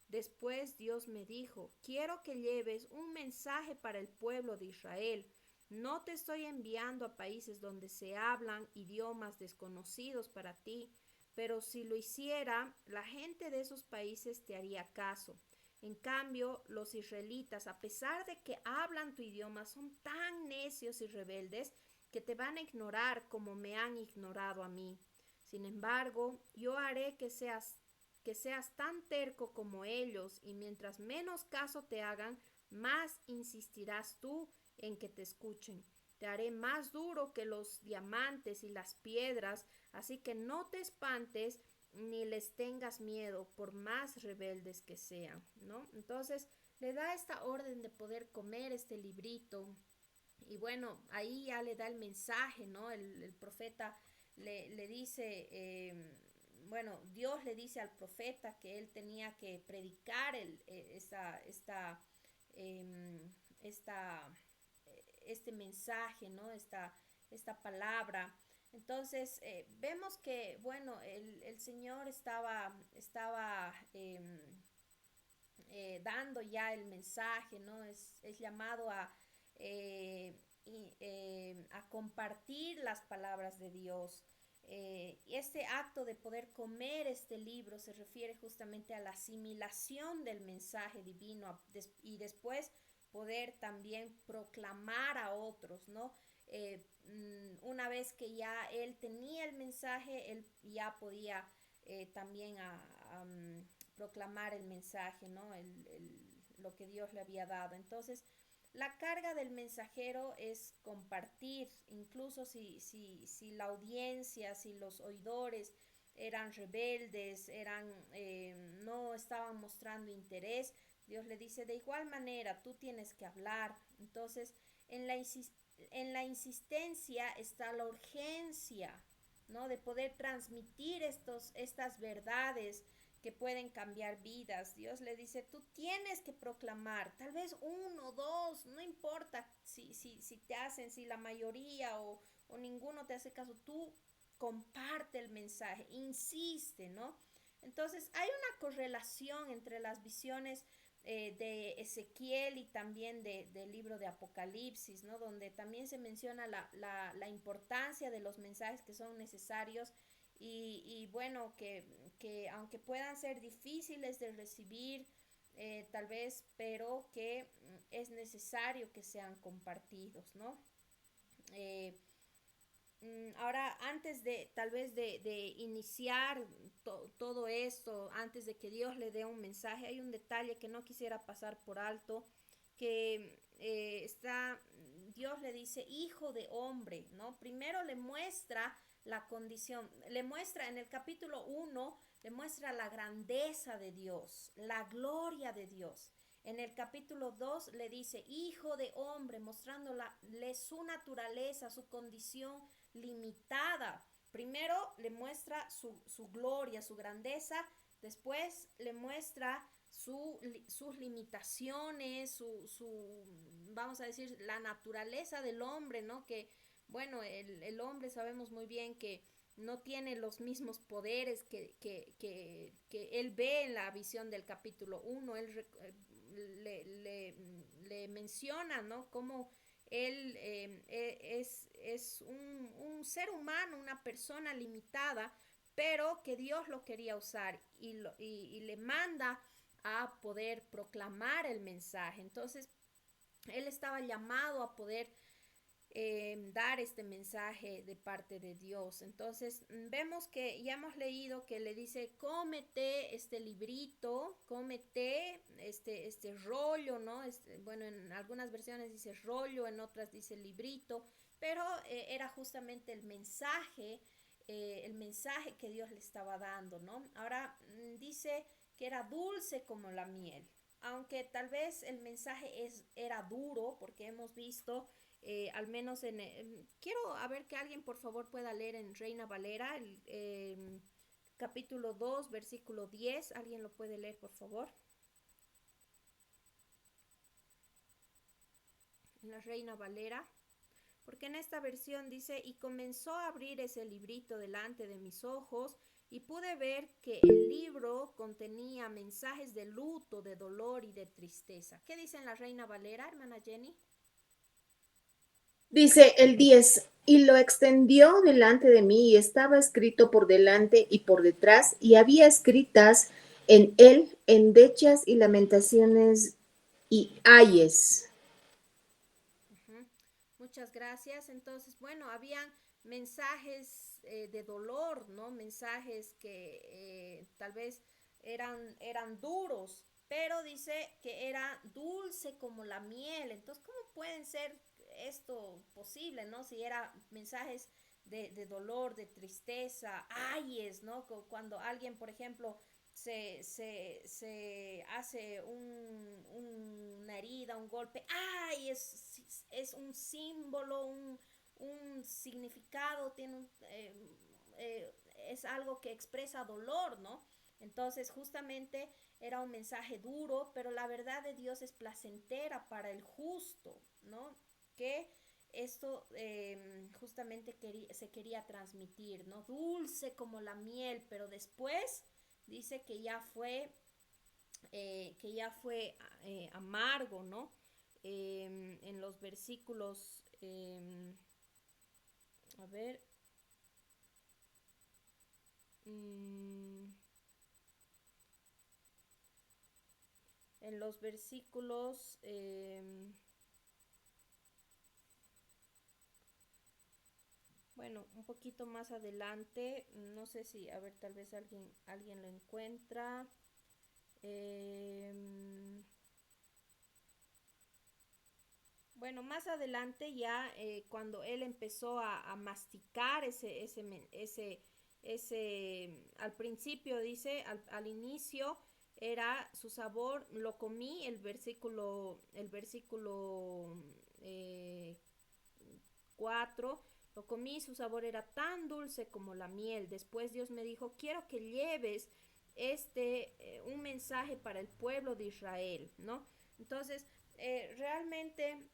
Después Dios me dijo: quiero que lleves un mensaje para el pueblo de Israel. No te estoy enviando a países donde se hablan idiomas desconocidos para ti, pero si lo hiciera, la gente de esos países te haría caso. En cambio, los israelitas, a pesar de que hablan tu idioma, son tan necios y rebeldes que te van a ignorar como me han ignorado a mí. Sin embargo, yo haré que seas tan terco como ellos, y mientras menos caso te hagan, más insistirás tú en que te escuchen. Te haré más duro que los diamantes y las piedras, así que no te espantes ni les tengas miedo, por más rebeldes que sean, ¿no? Entonces le da esta orden de poder comer este librito. Y bueno, ahí ya le da el mensaje, ¿no? El profeta le dice, Dios le dice al profeta que él tenía que predicar em, esta, este mensaje, ¿no? Esta palabra. Entonces, vemos que, bueno, el Señor estaba dando ya el mensaje, ¿no? Es llamado a compartir las palabras de Dios. Y este acto de poder comer este libro se refiere justamente a la asimilación del mensaje divino y después poder también proclamar a otros, ¿no? Una vez que ya él tenía el mensaje, él ya podía también proclamar el mensaje, ¿no? Lo que Dios le había dado. Entonces, la carga del mensajero es compartir, incluso si la audiencia, si los oidores eran rebeldes, no estaban mostrando interés, Dios le dice, de igual manera, tú tienes que hablar. Entonces, en la, en la insistencia está la urgencia, ¿no? De poder transmitir estas verdades que pueden cambiar vidas. Dios le dice, tú tienes que proclamar, tal vez uno, dos, no importa si te hacen, si la mayoría o ninguno te hace caso, tú comparte el mensaje, insiste, ¿no? Entonces hay una correlación entre las visiones de Ezequiel y también del libro de Apocalipsis, ¿no? Donde también se menciona la importancia de los mensajes que son necesarios y bueno, que aunque puedan ser difíciles de recibir, tal vez, pero que es necesario que sean compartidos, ¿no? Eh, Ahora, antes de tal vez de iniciar todo esto, antes de que Dios le dé un mensaje, hay un detalle que no quisiera pasar por alto, que Dios le dice, hijo de hombre, ¿no? Primero le muestra la condición, le muestra en el capítulo 1, le muestra la grandeza de Dios, la gloria de Dios. En el capítulo 2 le dice, hijo de hombre, mostrándole su naturaleza, su condición limitada. Primero le muestra su gloria, su grandeza, después le muestra sus limitaciones, vamos a decir, la naturaleza del hombre, ¿no? Que, bueno, el hombre sabemos muy bien que no tiene los mismos poderes que él ve en la visión del capítulo 1. Él le menciona, ¿no? Cómo él es un ser humano, una persona limitada, pero que Dios lo quería usar y le manda a poder proclamar el mensaje. Entonces, él estaba llamado a poder dar este mensaje de parte de Dios. Entonces vemos que ya hemos leído que le dice, cómete este librito, cómete este rollo, ¿no? Bueno, en algunas versiones dice rollo, en otras dice librito, pero era justamente el mensaje que Dios le estaba dando, ¿no? Ahora dice que era dulce como la miel, aunque tal vez el mensaje era duro, porque hemos visto al menos quiero a ver que alguien por favor pueda leer en Reina Valera el capítulo 2 versículo 10. ¿Alguien lo puede leer por favor? En la Reina Valera. Porque en esta versión dice, y comenzó a abrir ese librito delante de mis ojos y pude ver que el libro contenía mensajes de luto, de dolor y de tristeza. ¿Qué dice en la Reina Valera, hermana Jenny? Dice el 10, y lo extendió delante de mí y estaba escrito por delante y por detrás, y había escritas en él endechas y lamentaciones y ayes. Muchas gracias. Entonces, bueno, habían mensajes de dolor, ¿no? Mensajes que tal vez eran duros, pero dice que era dulce como la miel. Entonces, ¿cómo pueden ser esto posible, ¿no? Si era mensajes de dolor, de tristeza, ayes, ¿no? Cuando alguien, por ejemplo, se hace una herida, un golpe, ¡ay! Es un símbolo, un significado, es algo que expresa dolor, ¿no? Entonces justamente era un mensaje duro, pero la verdad de Dios es placentera para el justo, ¿no? Que esto justamente se quería transmitir, ¿no? Dulce como la miel, pero después dice que ya fue amargo, ¿no? En los versículos, a ver, en los versículos, bueno, un poquito más adelante, no sé si, a ver, tal vez alguien lo encuentra. Bueno, más adelante ya cuando él empezó a masticar al principio dice, al inicio era su sabor, lo comí, el versículo 4, lo comí, su sabor era tan dulce como la miel. Después Dios me dijo, quiero que lleves un mensaje para el pueblo de Israel, ¿no? Entonces, realmente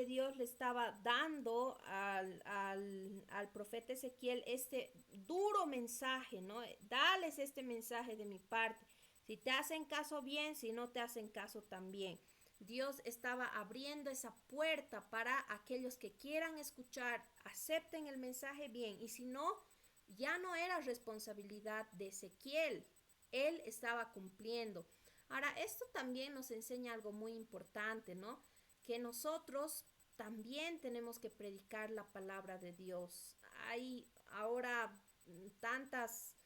Dios le estaba dando al profeta Ezequiel este duro mensaje, ¿no? Dales este mensaje de mi parte. Si te hacen caso bien, si no te hacen caso también. Dios estaba abriendo esa puerta para aquellos que quieran escuchar, acepten el mensaje bien, y si no, ya no era responsabilidad de Ezequiel, él estaba cumpliendo. Ahora, esto también nos enseña algo muy importante, ¿no? Que nosotros también tenemos que predicar la palabra de Dios. Hay ahora tantas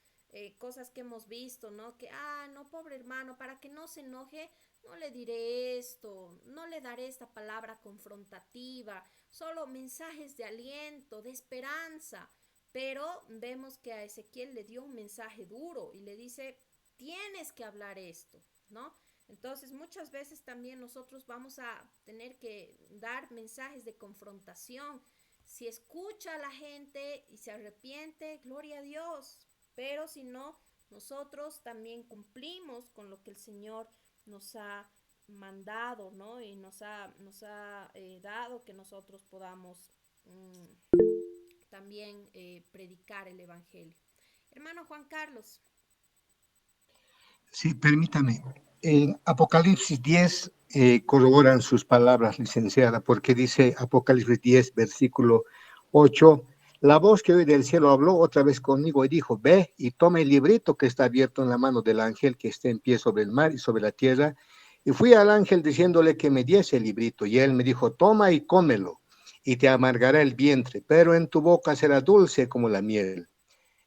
cosas que hemos visto, ¿no? Que, no, pobre hermano, para que no se enoje, no le diré esto, no le daré esta palabra confrontativa, solo mensajes de aliento, de esperanza. Pero vemos que a Ezequiel le dio un mensaje duro y le dice, tienes que hablar esto, ¿no? Entonces muchas veces también nosotros vamos a tener que dar mensajes de confrontación. Si escucha a la gente y se arrepiente, gloria a Dios. Pero si no, nosotros también cumplimos con lo que el Señor nos ha mandado, ¿no? Y nos ha dado que nosotros podamos también predicar el Evangelio. Hermano Juan Carlos. Sí, permítame. En Apocalipsis 10 corroboran sus palabras, licenciada, porque dice Apocalipsis 10, versículo 8, la voz que oí del cielo habló otra vez conmigo y dijo, ve y toma el librito que está abierto en la mano del ángel que está en pie sobre el mar y sobre la tierra. Y fui al ángel diciéndole que me diese el librito, y él me dijo, toma y cómelo, y te amargará el vientre, pero en tu boca será dulce como la miel.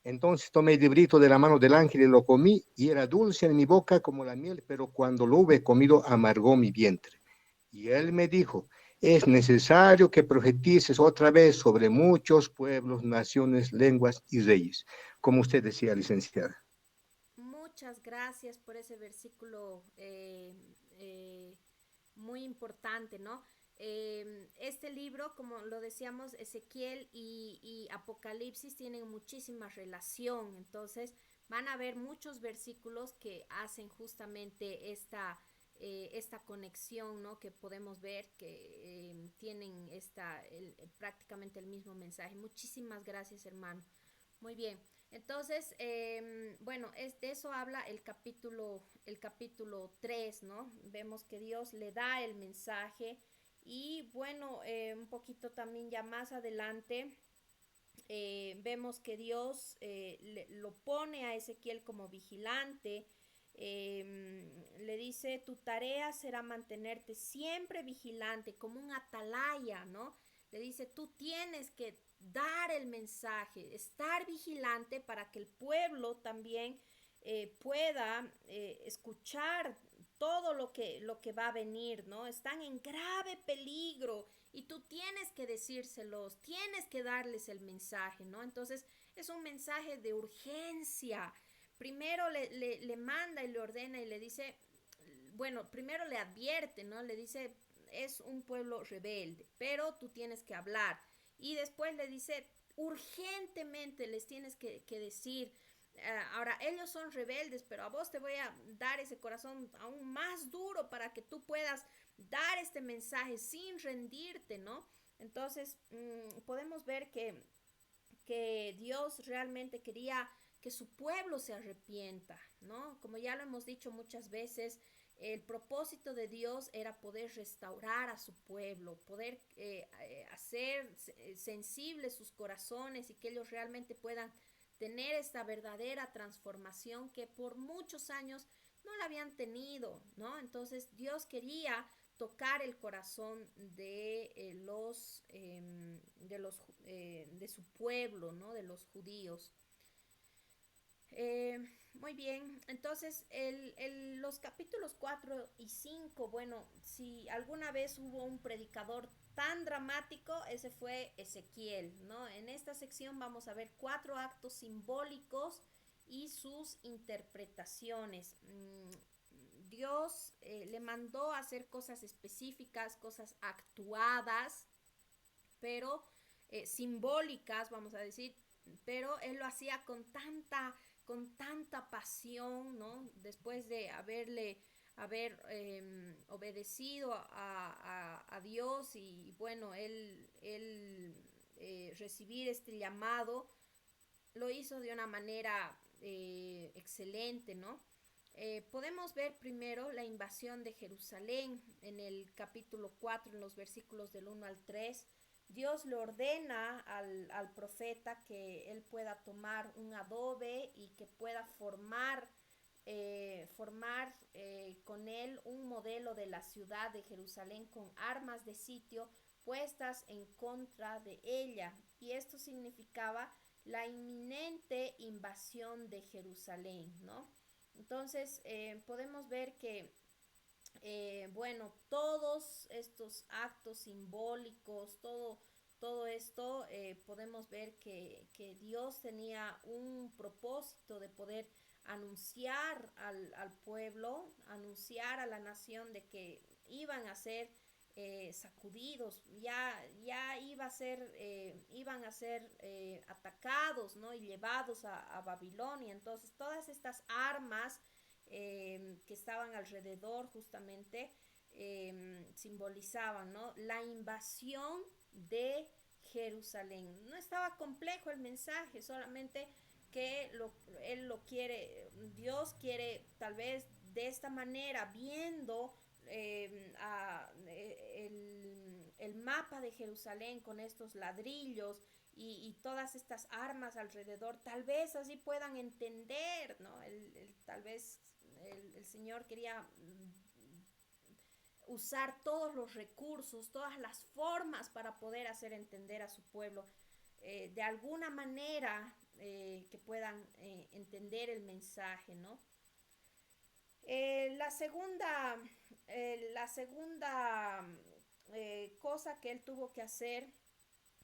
Entonces tomé el librito de la mano del ángel y lo comí, y era dulce en mi boca como la miel, pero cuando lo hube comido amargó mi vientre. Y él me dijo, es necesario que profetices otra vez sobre muchos pueblos, naciones, lenguas y reyes, como usted decía, licenciada. Muchas gracias por ese versículo muy importante, ¿no? Este libro, como lo decíamos, Ezequiel y Apocalipsis tienen muchísima relación, entonces van a haber muchos versículos que hacen justamente esta conexión, ¿no? Que podemos ver que tienen prácticamente el mismo mensaje. Muchísimas gracias, hermano. Muy bien. Entonces, bueno, de eso habla el capítulo 3, ¿no? Vemos que Dios le da el mensaje y bueno, un poquito también ya más adelante vemos que Dios lo pone a Ezequiel como vigilante. Le dice, tu tarea será mantenerte siempre vigilante, como un atalaya, ¿no? Le dice, tú tienes que dar el mensaje, estar vigilante para que el pueblo también pueda escuchar todo lo que va a venir, ¿no? Están en grave peligro y tú tienes que decírselos, tienes que darles el mensaje, ¿no? Entonces es un mensaje de urgencia. Primero le manda y le ordena y le dice, bueno, primero le advierte, ¿no? Le dice, es un pueblo rebelde, pero tú tienes que hablar. Y después le dice, urgentemente les tienes que decir, Ahora, ellos son rebeldes, pero a vos te voy a dar ese corazón aún más duro para que tú puedas dar este mensaje sin rendirte, ¿no? Entonces, podemos ver que Dios realmente quería que su pueblo se arrepienta, ¿no? Como ya lo hemos dicho muchas veces, el propósito de Dios era poder restaurar a su pueblo, poder hacer sensibles sus corazones y que ellos realmente puedan tener esta verdadera transformación que por muchos años no la habían tenido, ¿no? Entonces Dios quería tocar el corazón de su pueblo, ¿no? De los judíos. Muy bien, entonces los capítulos 4 y 5, bueno, si alguna vez hubo un predicador tan dramático, ese fue Ezequiel, ¿no? En esta sección vamos a ver 4 actos simbólicos y sus interpretaciones. Dios le mandó a hacer cosas específicas, cosas actuadas, pero simbólicas, vamos a decir, pero él lo hacía con tanta pasión, ¿no? Después de haber obedecido a Dios y bueno, él recibir este llamado, lo hizo de una manera excelente, ¿no? Podemos ver primero la invasión de Jerusalén en el capítulo 4, en los versículos del 1 al 3. Dios le ordena al profeta que él pueda tomar un adobe y que pueda formar con él un modelo de la ciudad de Jerusalén con armas de sitio puestas en contra de ella. Y esto significaba la inminente invasión de Jerusalén, ¿no? Entonces podemos ver que bueno, todos estos actos simbólicos, todo esto, podemos ver que Dios tenía un propósito de poder anunciar al pueblo, anunciar a la nación de que iban a ser sacudidos, ya iban a ser atacados, ¿no? Y llevados a Babilonia. Entonces, todas estas armas que estaban alrededor justamente simbolizaban, ¿no? La invasión de Jerusalén. No estaba complejo el mensaje, solamente que él lo quiere, Dios quiere tal vez de esta manera, viendo el mapa de Jerusalén con estos ladrillos y todas estas armas alrededor, tal vez así puedan entender, ¿no? Tal vez el Señor quería usar todos los recursos, todas las formas para poder hacer entender a su pueblo de alguna manera que puedan entender el mensaje, ¿no? La segunda cosa que él tuvo que hacer,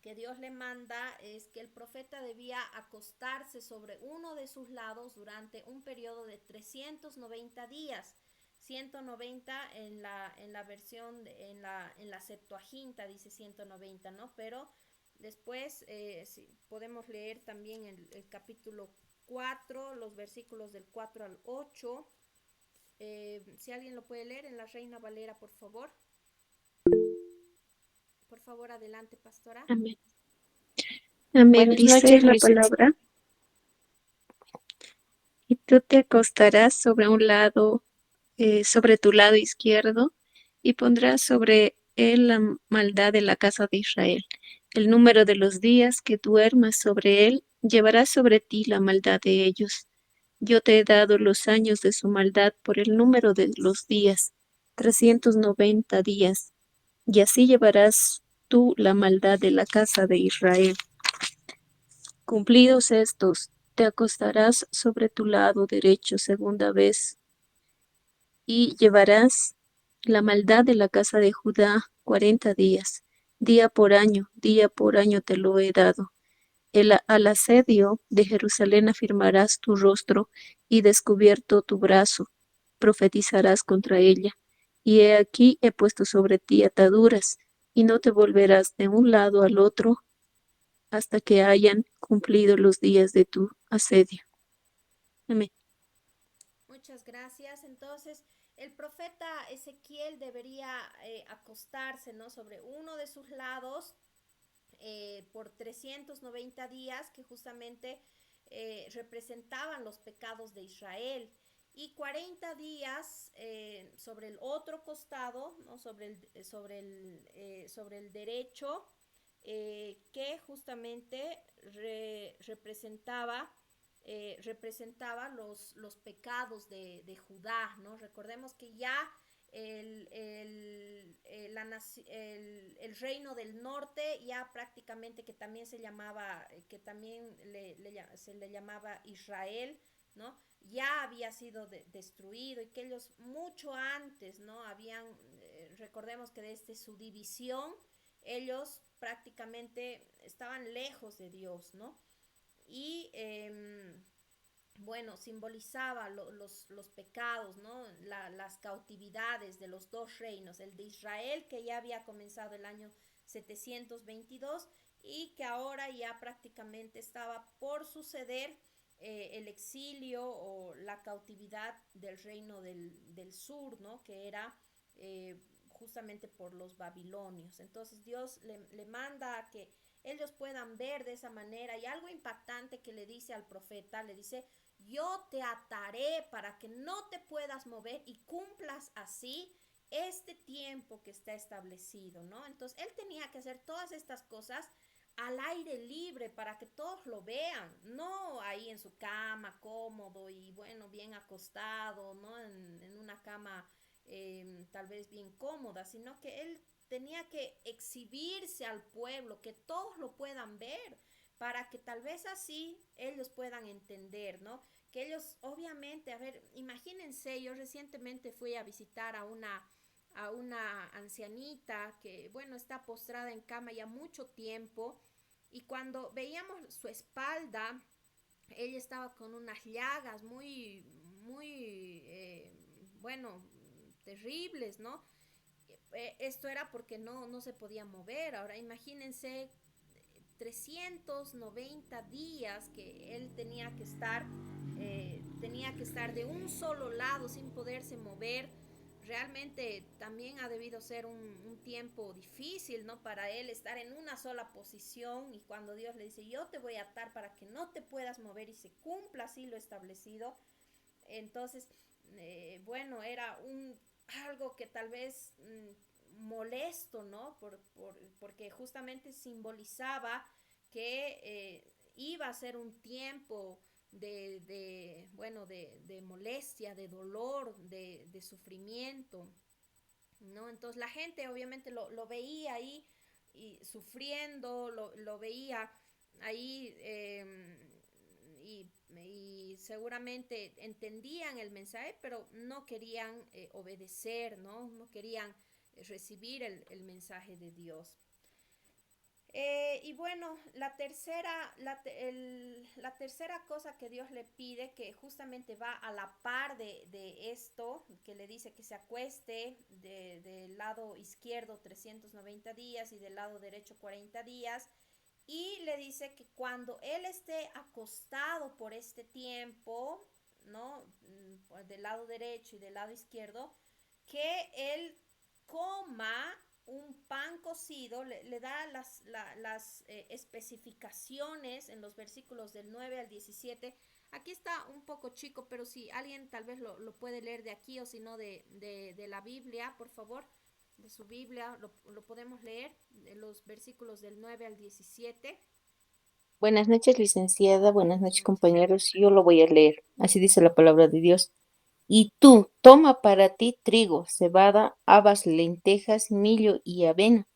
que Dios le manda, es que el profeta debía acostarse sobre uno de sus lados durante un periodo de 390 días. 190 en la versión, en la Septuaginta dice 190, ¿no? Pero después sí, podemos leer también el capítulo 4, los versículos del 4 al 8. Si alguien lo puede leer en la Reina Valera, por favor. Por favor, adelante, pastora. Amén. Amén. Buenas Dice noches, la licenciada. palabra. Y tú te acostarás sobre un lado, sobre tu lado izquierdo, y pondrás sobre él la maldad de la casa de Israel. El número de los días que duermas sobre él, llevarás sobre ti la maldad de ellos. Yo te he dado los años de su maldad por el número de los días, 390 días, y así llevarás tú la maldad de la casa de Israel. Cumplidos estos, te acostarás sobre tu lado derecho segunda vez, y llevarás la maldad de la casa de Judá 40 días, día por año te lo he dado. Al asedio de Jerusalén afirmarás tu rostro y descubierto tu brazo, profetizarás contra ella. Y he aquí he puesto sobre ti ataduras, y no te volverás de un lado al otro hasta que hayan cumplido los días de tu asedio. Amén. Muchas gracias. Entonces, el profeta Ezequiel debería acostarse, ¿no?, sobre uno de sus lados por 390 días, que justamente representaban los pecados de Israel, y 40 días sobre el otro costado, ¿no?, sobre el derecho, que justamente representaba los pecados de Judá, ¿no? Recordemos que ya el reino del norte ya prácticamente, que también se llamaba, que también se le llamaba Israel, ¿no?, ya había sido destruido, y que ellos mucho antes, ¿no?, habían, recordemos que desde su división, ellos prácticamente estaban lejos de Dios, ¿no? Y bueno, simbolizaba los pecados, ¿no? Las cautividades de los dos reinos, el de Israel, que ya había comenzado el año 722, y que ahora ya prácticamente estaba por suceder el exilio o la cautividad del reino del sur, ¿no?, que era justamente por los babilonios. Entonces Dios le manda a que ellos puedan ver de esa manera, y algo impactante que le dice al profeta, le dice: yo te ataré para que no te puedas mover y cumplas así este tiempo que está establecido, ¿no? Entonces él tenía que hacer todas estas cosas al aire libre para que todos lo vean, no ahí en su cama cómodo y bueno, bien acostado, ¿no?, en una cama tal vez bien cómoda, sino que él tenía que exhibirse al pueblo, que todos lo puedan ver, para que tal vez así ellos puedan entender, ¿no? Que ellos obviamente, a ver, imagínense, yo recientemente fui a visitar a una ancianita que, bueno, está postrada en cama ya mucho tiempo, y cuando veíamos su espalda, ella estaba con unas llagas bueno, terribles, ¿no? Esto era porque no se podía mover. Ahora imagínense 390 días que él tenía que estar de un solo lado sin poderse mover. Realmente también ha debido ser un tiempo difícil, ¿no?, para él estar en una sola posición, y cuando Dios le dice: yo te voy a atar para que no te puedas mover y se cumpla así lo establecido. Entonces, bueno, era algo que tal vez molesto, ¿no? Porque justamente simbolizaba que iba a ser un tiempo bueno, de molestia, de dolor, de sufrimiento, ¿no? Entonces la gente obviamente lo veía ahí y sufriendo, lo veía ahí y seguramente entendían el mensaje, pero no querían obedecer, ¿no? No querían recibir el mensaje de Dios. Y bueno, la tercera cosa que Dios le pide, que justamente va a la par de esto, que le dice que se acueste del lado izquierdo 390 días y del lado derecho 40 días, y le dice que cuando él esté acostado por este tiempo, ¿no?, del lado derecho y del lado izquierdo, que él coma un pan cocido. Le da las especificaciones en los versículos del 9 al 17. Aquí está un poco chico, pero si alguien tal vez lo puede leer de aquí, o si no de la Biblia, por favor, de su Biblia, lo podemos leer, de los versículos del 9 al 17. Buenas noches, licenciada. Buenas noches, Noches. compañeros. Yo lo voy a leer. Así dice la palabra de Dios. Y tú, toma para ti trigo, cebada, habas, lentejas, millo y avena,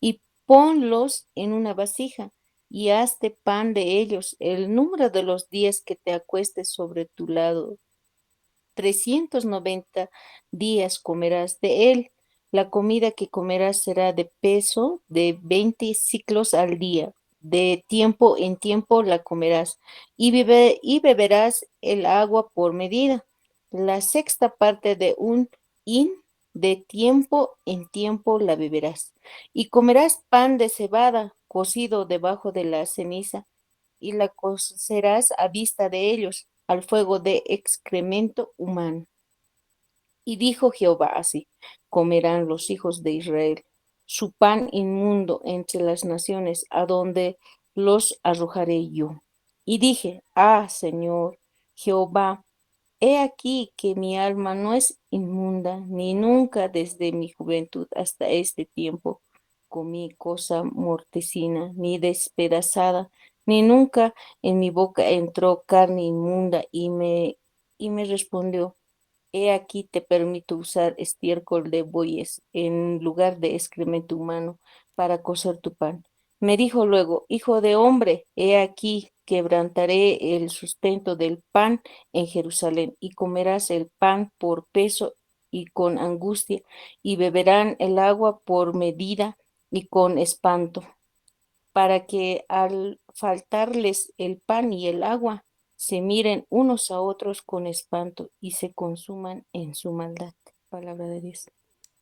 y ponlos en una vasija, y hazte pan de ellos el número de los días que te acuestes sobre tu lado. 390 días comerás de él. La comida que comerás será de peso de 20 ciclos al día. De tiempo en tiempo la comerás, y beberás el agua por medida, la sexta parte de un hin, de tiempo en tiempo la beberás. Y comerás pan de cebada cocido debajo de la ceniza, y la cocerás a vista de ellos. al fuego de excremento humano. Y dijo Jehová así: comerán los hijos de Israel su pan inmundo entre las naciones, a donde los arrojaré yo. Y dije: Señor Jehová, he aquí que mi alma no es inmunda, ni nunca desde mi juventud hasta este tiempo comí cosa mortecina, ni despedazada, ni nunca en mi boca entró carne inmunda. Y me respondió: He aquí te permito usar estiércol de bueyes en lugar de excremento humano para cocer tu pan. Me dijo luego: hijo de hombre, he aquí quebrantaré el sustento del pan en Jerusalén, y comerás el pan por peso y con angustia, y beberán el agua por medida y con espanto, para que al faltarles el pan y el agua, se miren unos a otros con espanto y se consuman en su maldad. Palabra de Dios.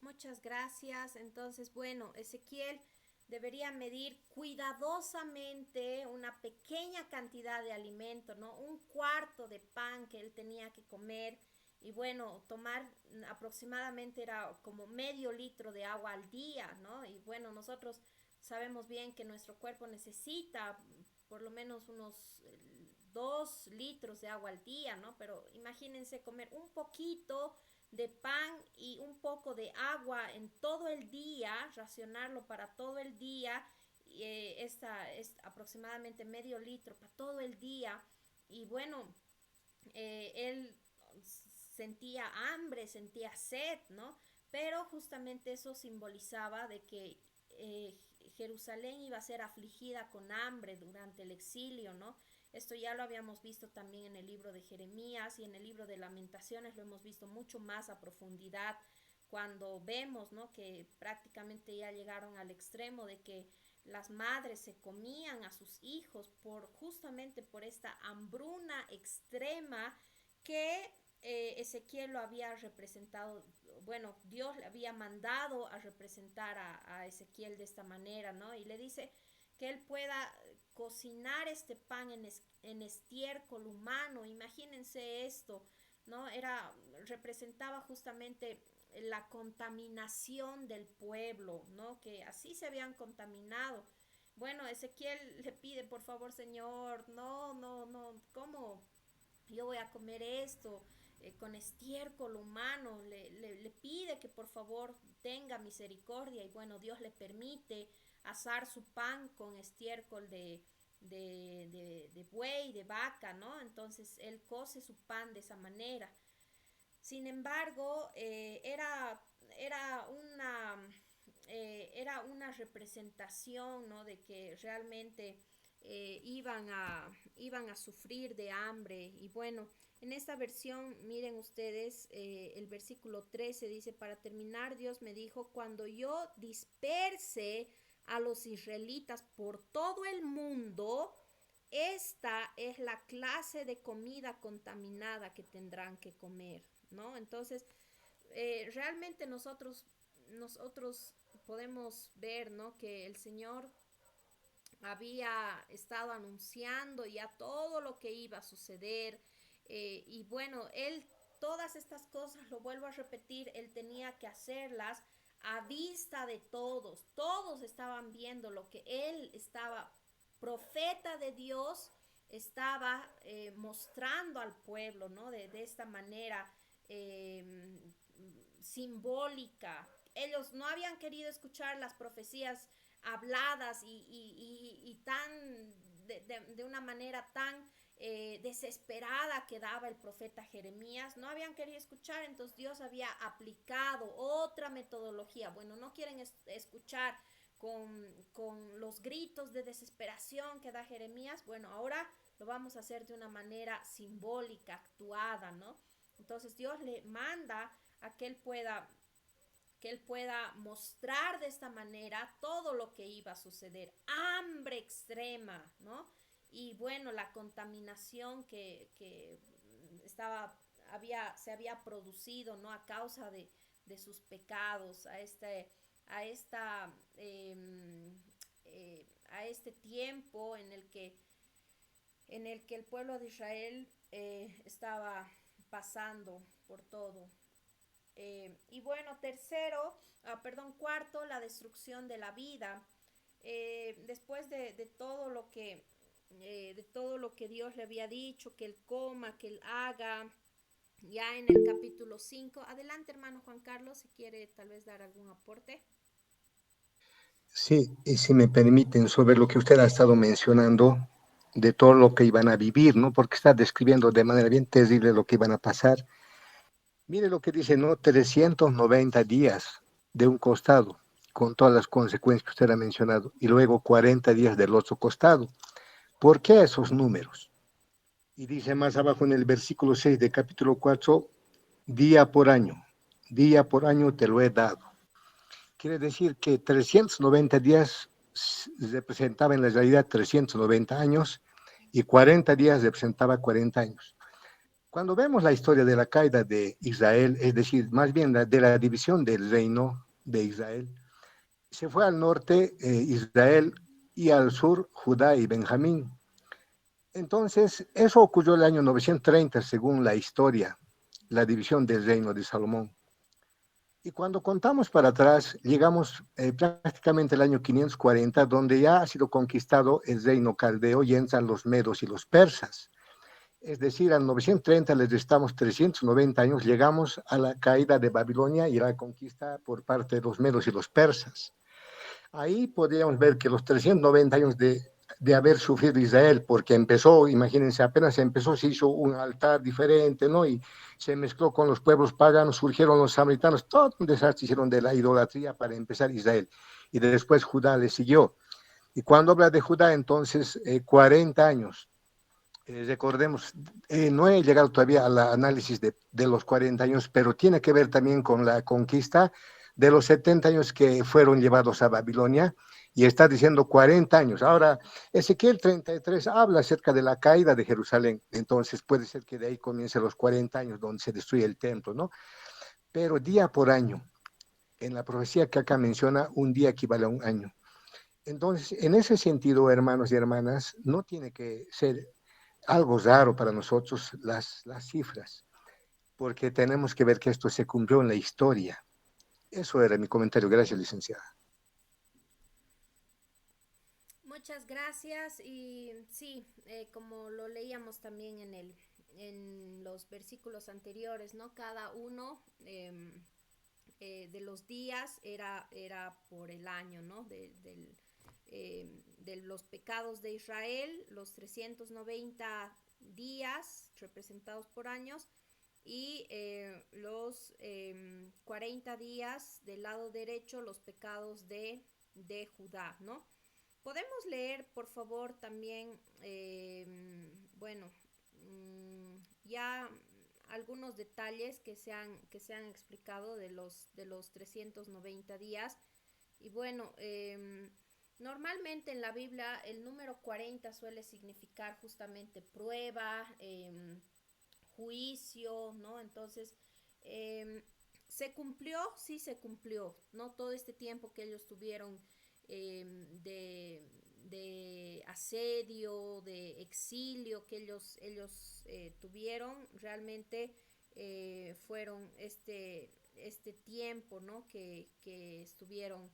Muchas gracias. Entonces, bueno, Ezequiel debería medir cuidadosamente una pequeña cantidad de alimento, ¿no? Un cuarto de pan que él tenía que comer y bueno, tomar aproximadamente era como medio litro de agua al día, ¿no? Y bueno, nosotros sabemos bien que nuestro cuerpo necesita por lo menos unos 2 litros de agua al día, ¿no? Pero imagínense comer un poquito de pan y un poco de agua en todo el día, racionarlo para todo el día, esta es aproximadamente medio litro para todo el día. Y bueno, él sentía hambre, sentía sed, ¿no? Pero justamente eso simbolizaba de que Jerusalén iba a ser afligida con hambre durante el exilio, ¿no? Esto ya lo habíamos visto también en el libro de Jeremías y en el libro de Lamentaciones, lo hemos visto mucho más a profundidad cuando vemos, ¿no?, que prácticamente ya llegaron al extremo de que las madres se comían a sus hijos justamente por esta hambruna extrema que Ezequiel lo había representado. Bueno, Dios le había mandado a representar a Ezequiel de esta manera, ¿no? Y le dice que él pueda cocinar este pan en estiércol humano. Imagínense esto, ¿no? Representaba justamente la contaminación del pueblo, ¿no? Que así se habían contaminado. Bueno, Ezequiel le pide, por favor, Señor, no, no, no, ¿cómo yo voy a comer esto? Con estiércol humano, le pide que por favor tenga misericordia y bueno, Dios le permite asar su pan con estiércol de buey, de vaca, ¿no? Entonces él cose su pan de esa manera. Sin embargo, era una representación, ¿no?, de que realmente iban a sufrir de hambre. Y bueno, en esta versión, miren ustedes, el versículo 13 dice: para terminar, Dios me dijo: cuando yo disperse a los israelitas por todo el mundo, esta es la clase de comida contaminada que tendrán que comer, ¿no? Entonces, realmente nosotros podemos ver, ¿no?, que el Señor había estado anunciando ya todo lo que iba a suceder. Y bueno, él todas estas cosas, lo vuelvo a repetir, él tenía que hacerlas a vista de todos. Todos estaban viendo lo que él estaba, profeta de Dios, estaba mostrando al pueblo, ¿no? De esta manera simbólica. Ellos no habían querido escuchar las profecías habladas y tan de una manera tan desesperada que daba el profeta Jeremías. No habían querido escuchar, entonces Dios había aplicado otra metodología. Bueno, no quieren escuchar con los gritos de desesperación que da Jeremías. Bueno, ahora lo vamos a hacer de una manera simbólica, actuada, ¿no? Entonces Dios le manda a que él pueda mostrar de esta manera todo lo que iba a suceder. Hambre extrema, ¿no? Y bueno, la contaminación que se había producido, ¿no?, a causa de sus pecados, a este tiempo en el que el pueblo de Israel estaba pasando por todo. Y bueno, cuarto, la destrucción de la vida. Después de todo lo que Dios le había dicho, que él coma, que él haga, ya en el capítulo 5. Adelante, hermano Juan Carlos, si quiere tal vez dar algún aporte. Sí, y si me permiten, sobre lo que usted ha estado mencionando, de todo lo que iban a vivir, ¿no? Porque está describiendo de manera bien terrible lo que iban a pasar. Mire lo que dice, ¿no? 390 días de un costado, con todas las consecuencias que usted ha mencionado, y luego 40 días del otro costado. ¿Por qué esos números? Y dice más abajo en el versículo 6 de capítulo 4, día por año te lo he dado. Quiere decir que 390 días representaba en la realidad 390 años y 40 días representaba 40 años. Cuando vemos la historia de la caída de Israel, es decir, más bien de la división del reino de Israel, se fue al norte Israel y al sur Judá y Benjamín. Entonces, eso ocurrió el año 930, según la historia, la división del reino de Salomón. Y cuando contamos para atrás, llegamos prácticamente al año 540, donde ya ha sido conquistado el reino caldeo y entran los medos y los persas. Es decir, al 930 les restamos 390 años, llegamos a la caída de Babilonia y la conquista por parte de los medos y los persas. Ahí podríamos ver que los 390 años de haber sufrido Israel, porque empezó, imagínense, apenas empezó, se hizo un altar diferente, ¿no? Y se mezcló con los pueblos paganos, surgieron los samaritanos, todo un desastre hicieron de la idolatría para empezar Israel. Y después Judá le siguió. Y cuando habla de Judá, entonces, 40 años. Recordemos, no he llegado todavía al análisis de los 40 años, pero tiene que ver también con la conquista de los 70 años que fueron llevados a Babilonia, y está diciendo 40 años. Ahora, Ezequiel 33 habla acerca de la caída de Jerusalén, entonces puede ser que de ahí comiencen los 40 años donde se destruye el templo, ¿no? Pero día por año, en la profecía que acá menciona, un día equivale a un año. Entonces, en ese sentido, hermanos y hermanas, no tiene que ser algo raro para nosotros las cifras, porque tenemos que ver que esto se cumplió en la historia. Eso era mi comentario. Gracias, licenciada. Muchas gracias. Y sí, como lo leíamos también en los versículos anteriores, ¿no? Cada uno de los días era por el año, ¿no? De los pecados de Israel, los 390 días representados por años, y los 40 días del lado derecho, los pecados de Judá, ¿no? Podemos leer, por favor, también, bueno, ya algunos detalles que se han explicado de los 390 días. Y bueno, normalmente en la Biblia el número 40 suele significar justamente prueba, juicio, ¿no? Entonces, ¿se cumplió? Sí se cumplió, ¿no? Todo este tiempo que ellos tuvieron de asedio, de exilio que ellos tuvieron, realmente fueron este tiempo, ¿no? que estuvieron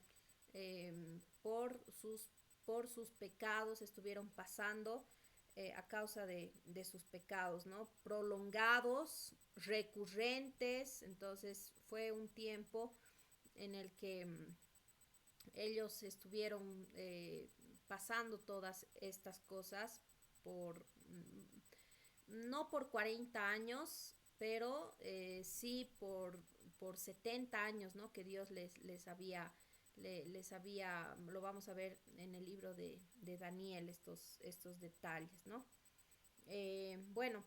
por sus pecados, estuvieron pasando a causa de sus pecados, ¿no? Prolongados, recurrentes. Entonces fue un tiempo en el que ellos estuvieron pasando todas estas cosas no por 40 años, pero sí por 70 años, ¿no? Que Dios les había, lo vamos a ver en el libro de Daniel, estos detalles, ¿no? Bueno,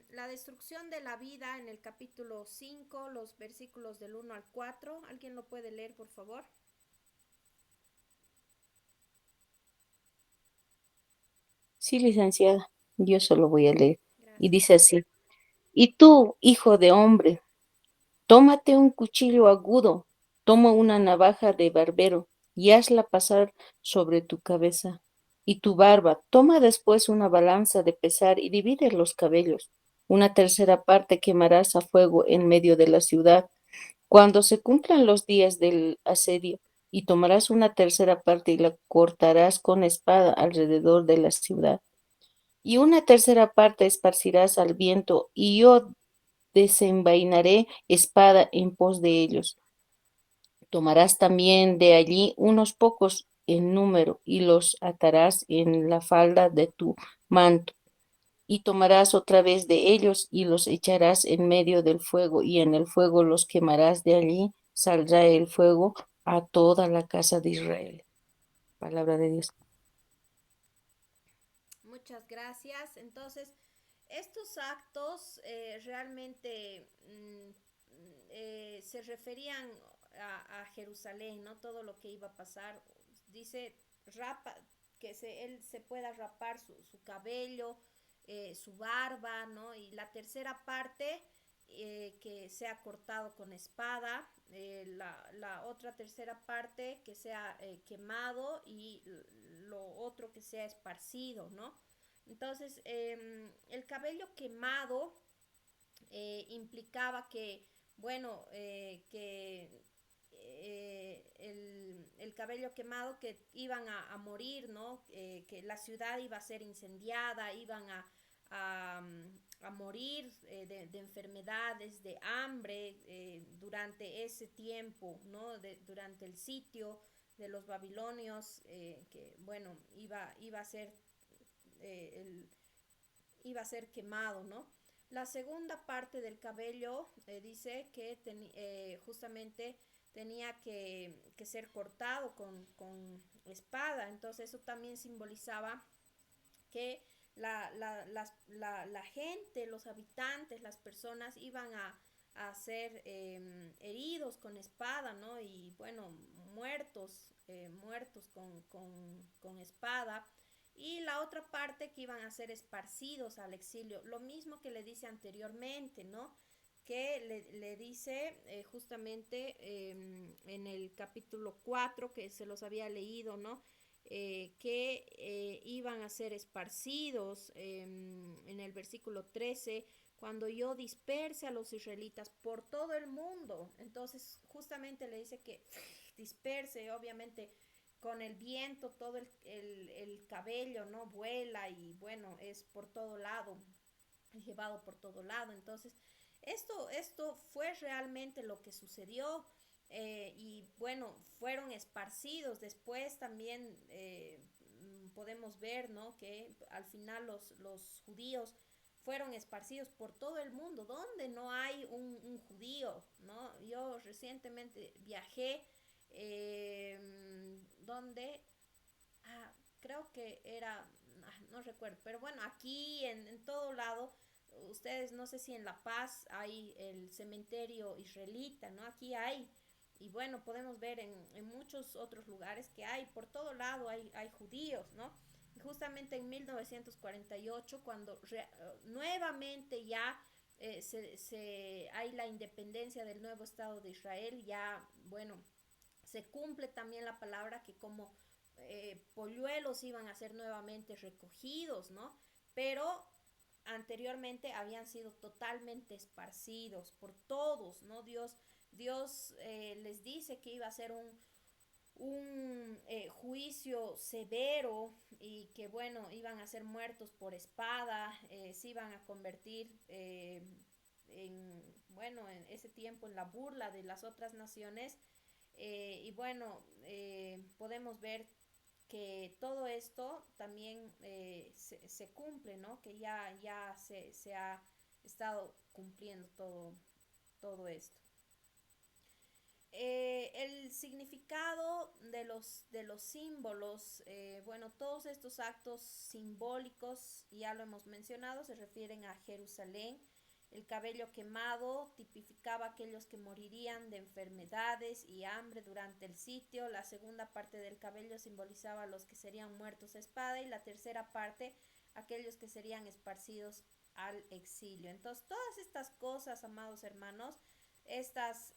la destrucción de la vida en el capítulo 5, los versículos del 1 al 4. ¿Alguien lo puede leer, por favor? Sí, licenciada, yo solo voy a leer. Y Gracias. dice así: Y tú, hijo de hombre, tómate un cuchillo agudo, toma una navaja de barbero y hazla pasar sobre tu cabeza. y tu barba. Toma después una balanza de pesar y divide los cabellos. Una tercera parte quemarás a fuego en medio de la ciudad cuando se cumplan los días del asedio, y tomarás una tercera parte y la cortarás con espada alrededor de la ciudad. Y una tercera parte esparcirás al viento, y yo desenvainaré espada en pos de ellos. Tomarás también de allí unos pocos en número, y los atarás en la falda de tu manto. Y tomarás otra vez de ellos y los echarás en medio del fuego, y en el fuego los quemarás. De allí saldrá el fuego a toda la casa de Israel. Palabra de Dios. Muchas gracias. Entonces, estos actos realmente se referían a Jerusalén, ¿no? Todo lo que iba a pasar. Dice, rapa, él se pueda rapar su cabello, su barba, ¿no? Y la tercera parte que sea cortado con espada, la otra tercera parte que sea quemado y lo otro que sea esparcido, ¿no? Entonces, el cabello quemado implicaba que, bueno, el cabello quemado que iban a morir, ¿no? Que la ciudad iba a ser incendiada, iban a morir de enfermedades, de hambre durante ese tiempo, ¿no? Durante el sitio de los babilonios, que, bueno, iba a ser iba a ser quemado, ¿no? La segunda parte del cabello dice que justamente tenía que ser cortado con espada, entonces eso también simbolizaba que la gente, los habitantes, las personas iban a ser heridos con espada, ¿no? Y bueno, muertos con espada. Y la otra parte que iban a ser esparcidos al exilio, lo mismo que le dice anteriormente, ¿no? Que le dice justamente en el capítulo 4 que se los había leído, ¿no? Que iban a ser esparcidos en el versículo 13, cuando yo disperse a los israelitas por todo el mundo. Entonces justamente le dice que disperse, obviamente con el viento, todo el cabello, ¿no? Vuela y bueno, es por todo lado, llevado por todo lado. Entonces, esto fue realmente lo que sucedió. Y bueno, fueron esparcidos. Después también podemos ver, ¿no? Que al final los judíos fueron esparcidos por todo el mundo, donde no hay un judío, ¿no? Yo recientemente viajé donde, creo que era, no recuerdo, pero bueno, aquí en todo lado, ustedes no sé si en La Paz hay el cementerio israelita, ¿no? Aquí hay, y bueno, podemos ver en muchos otros lugares que hay, por todo lado hay judíos, ¿no? Y justamente en 1948, cuando nuevamente ya hay la independencia del nuevo Estado de Israel, ya, bueno, se cumple también la palabra que como polluelos iban a ser nuevamente recogidos, ¿no? Pero anteriormente habían sido totalmente esparcidos por todos, ¿no? Dios les dice que iba a ser un juicio severo y que, bueno, iban a ser muertos por espada, se iban a convertir bueno, en ese tiempo en la burla de las otras naciones. Y bueno, podemos ver que todo esto también se cumple, ¿no? Que ya se ha estado cumpliendo todo esto. El significado de los símbolos, bueno, todos estos actos simbólicos, ya lo hemos mencionado, se refieren a Jerusalén. El cabello quemado tipificaba a aquellos que morirían de enfermedades y hambre durante el sitio. La segunda parte del cabello simbolizaba a los que serían muertos a espada, y la tercera parte aquellos que serían esparcidos al exilio. Entonces, todas estas cosas, amados hermanos, estos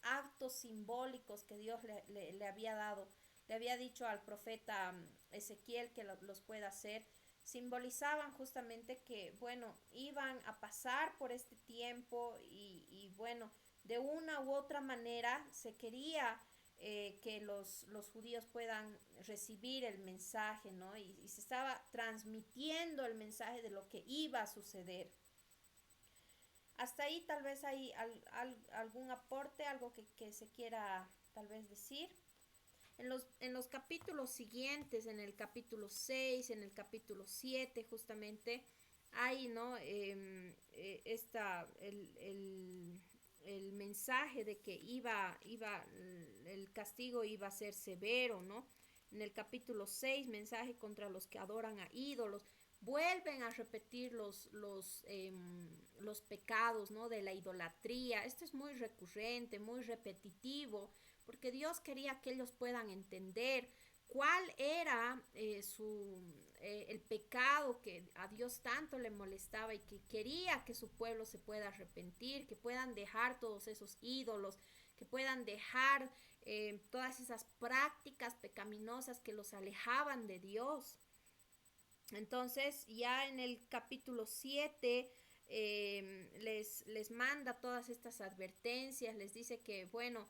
actos simbólicos que Dios le había dado, le había dicho al profeta Ezequiel que los pueda hacer, simbolizaban justamente que, bueno, iban a pasar por este tiempo y bueno, de una u otra manera se quería que los judíos puedan recibir el mensaje, ¿no? Y se estaba transmitiendo el mensaje de lo que iba a suceder. Hasta ahí tal vez hay algún aporte, algo que se quiera tal vez decir. En los capítulos siguientes, en el capítulo 6, en el capítulo 7, justamente, hay, ¿no? El mensaje de que el castigo iba a ser severo, ¿no? En el capítulo 6, mensaje contra los que adoran a ídolos. Vuelven a repetir los pecados, ¿no? De la idolatría. Esto es muy recurrente, muy repetitivo, porque Dios quería que ellos puedan entender cuál era el pecado que a Dios tanto le molestaba y que quería que su pueblo se pueda arrepentir, que puedan dejar todos esos ídolos, que puedan dejar todas esas prácticas pecaminosas que los alejaban de Dios. Entonces, ya en el capítulo 7 les manda todas estas advertencias, les dice que, bueno,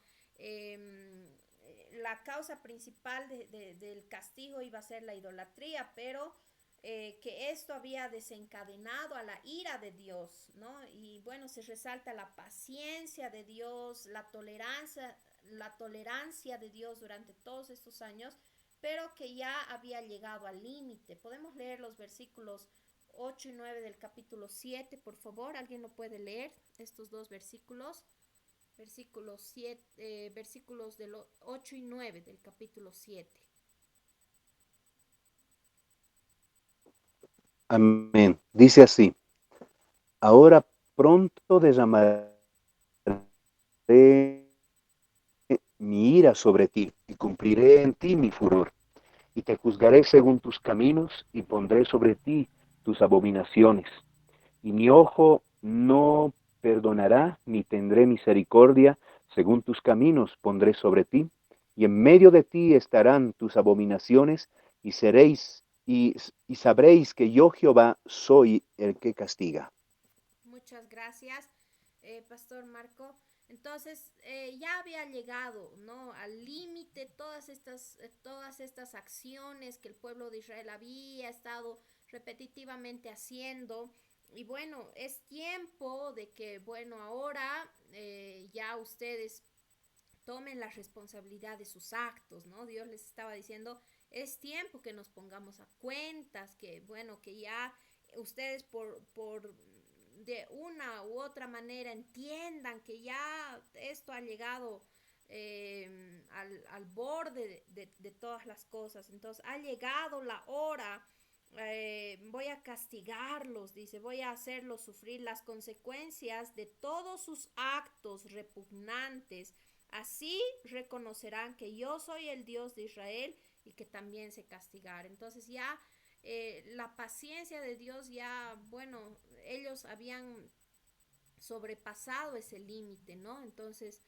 la causa principal del castigo iba a ser la idolatría, pero que esto había desencadenado a la ira de Dios, ¿no? Y bueno, se resalta la paciencia de Dios, la tolerancia de Dios durante todos estos años, pero que ya había llegado al límite. Podemos leer los versículos 8 y 9 del capítulo 7, por favor. ¿Alguien lo puede leer? Estos dos versículos. Versículos de los 8 y 9 del capítulo 7. Amén. Dice así: ahora pronto derramaré mi ira sobre ti y cumpliré en ti mi furor. Y te juzgaré según tus caminos y pondré sobre ti tus abominaciones. Y mi ojo no perdonará ni tendré misericordia, según tus caminos pondré sobre ti. Y en medio de ti estarán tus abominaciones y sabréis que yo Jehová soy el que castiga. Muchas gracias, Pastor Marco. Entonces, ya había llegado, ¿no? Al límite todas estas acciones que el pueblo de Israel había estado repetitivamente haciendo. Y bueno, es tiempo de que, bueno, ahora ya ustedes tomen la responsabilidad de sus actos, ¿no? Dios les estaba diciendo, es tiempo que nos pongamos a cuentas, que, bueno, que ya ustedes por de una u otra manera entiendan que ya esto ha llegado al borde de todas las cosas. Entonces ha llegado la hora, voy a castigarlos, dice, voy a hacerlos sufrir las consecuencias de todos sus actos repugnantes. Así reconocerán que yo soy el Dios de Israel y que también sé castigar. Entonces ya la paciencia de Dios ya, bueno, ellos habían sobrepasado ese límite, ¿no? Entonces,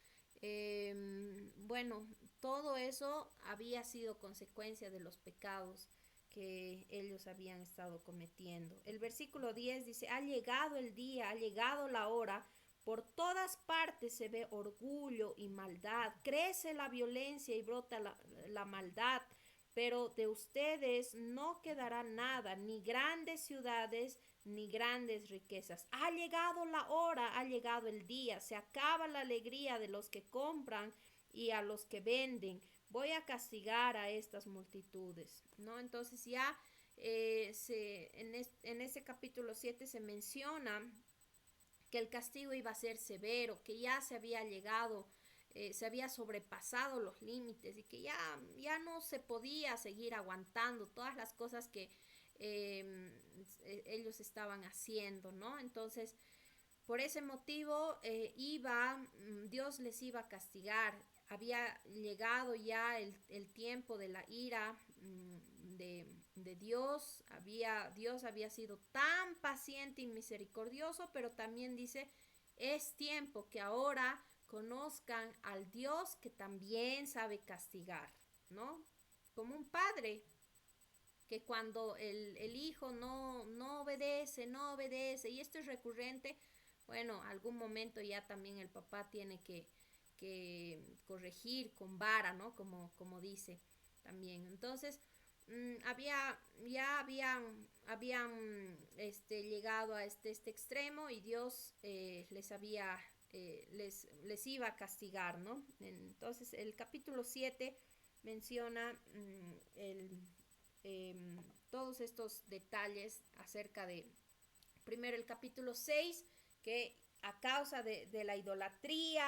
bueno, todo eso había sido consecuencia de los pecados que ellos habían estado cometiendo. El versículo 10 dice, ha llegado el día, ha llegado la hora, por todas partes se ve orgullo y maldad, crece la violencia y brota la maldad, pero de ustedes no quedará nada, ni grandes ciudades, ni grandes riquezas. Ha llegado la hora, ha llegado el día, se acaba la alegría de los que compran y a los que venden. Voy a castigar a estas multitudes, ¿no? Entonces ya en ese capítulo 7 se menciona que el castigo iba a ser severo, que ya se había llegado, se había sobrepasado los límites y que ya no se podía seguir aguantando todas las cosas que ellos estaban haciendo, ¿no? Entonces, por ese motivo Dios les iba a castigar. Había llegado ya el tiempo de la ira de Dios. Dios había sido tan paciente y misericordioso, pero también dice, es tiempo que ahora conozcan al Dios que también sabe castigar, ¿no? Como un padre que cuando el hijo no obedece, no obedece, y esto es recurrente, bueno, algún momento ya también el papá tiene que corregir con vara, ¿no? Como dice también. Entonces, habían llegado a este extremo y Dios les iba a castigar, ¿no? Entonces, el capítulo 7 menciona todos estos detalles acerca de, primero el capítulo 6, que a causa de la idolatría,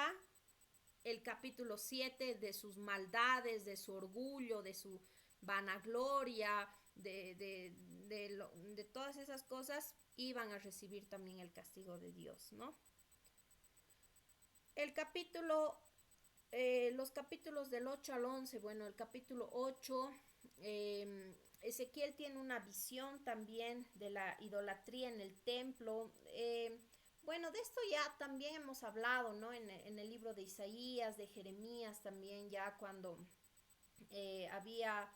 el capítulo 7 de sus maldades, de su orgullo, de su vanagloria, de todas esas cosas, iban a recibir también el castigo de Dios, ¿no? El capítulo, los capítulos del 8 al 11, bueno, el capítulo 8, Ezequiel tiene una visión también de la idolatría en el templo. Bueno, de esto ya también hemos hablado, ¿no? En el libro de Isaías, de Jeremías también, ya cuando había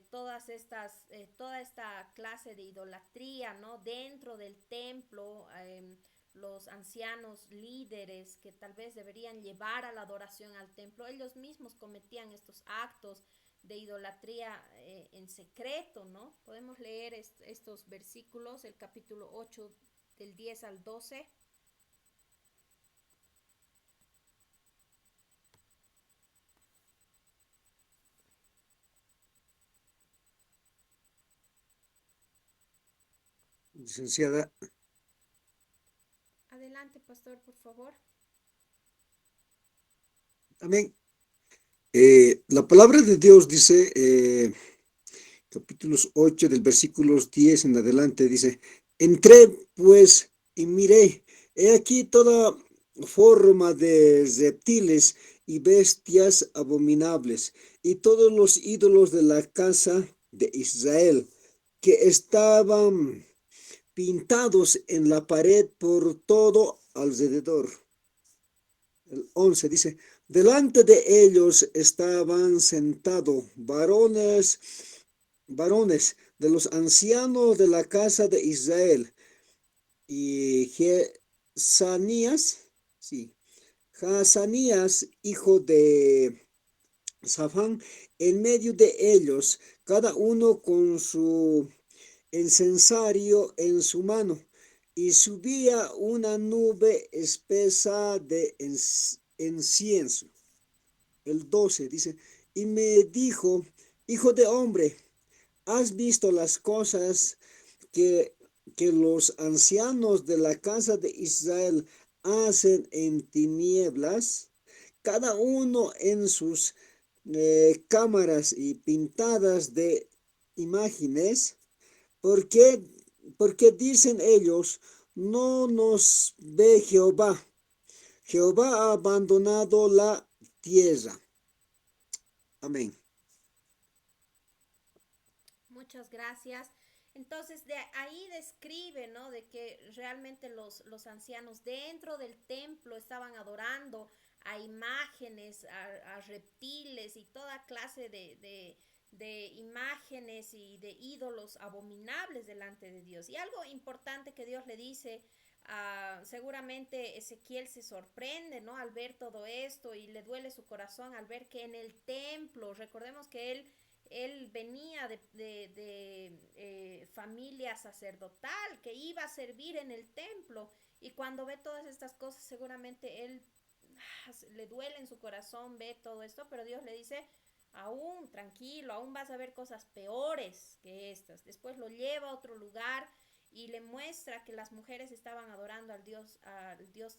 toda esta clase de idolatría, ¿no? Dentro del templo, los ancianos líderes que tal vez deberían llevar a la adoración al templo, ellos mismos cometían estos actos de idolatría en secreto, ¿no? Podemos leer estos versículos, el capítulo 8 del 10 al 12. Licenciada, Adelante, pastor, por favor. amén. La palabra de Dios dice, capítulos 8 del versículos 10 en adelante, dice, entré pues y miré, he aquí toda forma de reptiles y bestias abominables, y todos los ídolos de la casa de Israel, que estaban pintados en la pared por todo alrededor. El 11 dice, delante de ellos estaban sentados varones de los ancianos de la casa de Israel, y sí, Jasanías, hijo de Safán, en medio de ellos, cada uno con su incensario en su mano, y subía una nube espesa de incienso. El 12 dice, y me dijo, hijo de hombre, ¿has visto las cosas que, que los ancianos de la casa de Israel hacen en tinieblas? Cada uno en sus cámaras y pintadas de imágenes. ¿Por qué, porque dicen ellos, no nos ve Jehová? Jehová ha abandonado la tierra. Amén. Muchas gracias. Entonces, de ahí describe, ¿no? De que realmente los ancianos dentro del templo estaban adorando a imágenes, a reptiles y toda clase de imágenes y de ídolos abominables delante de Dios. Y algo importante que Dios le dice, seguramente Ezequiel se sorprende, ¿no? Al ver todo esto y le duele su corazón al ver que en el templo, recordemos que él venía de familia sacerdotal que iba a servir en el templo, y cuando ve todas estas cosas seguramente él le duele en su corazón, ve todo esto, pero Dios le dice, aún tranquilo, aún vas a ver cosas peores que estas. Después lo lleva a otro lugar y le muestra que las mujeres estaban adorando al dios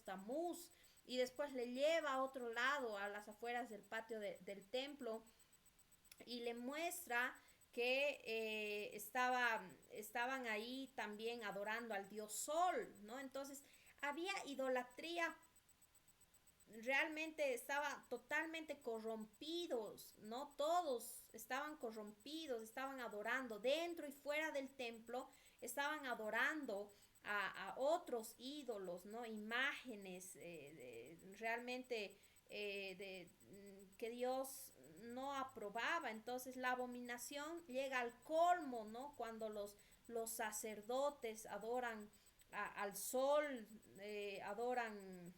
Tamuz, y después le lleva a otro lado, a las afueras del patio del templo, y le muestra que estaban ahí también adorando al dios Sol, ¿no? Entonces había idolatría realmente estaba totalmente corrompidos, ¿no? Todos estaban corrompidos, estaban adorando dentro y fuera del templo, estaban adorando a otros ídolos, ¿no? Imágenes realmente que Dios no aprobaba. Entonces la abominación llega al colmo, ¿no? Cuando los sacerdotes adoran al sol, adoran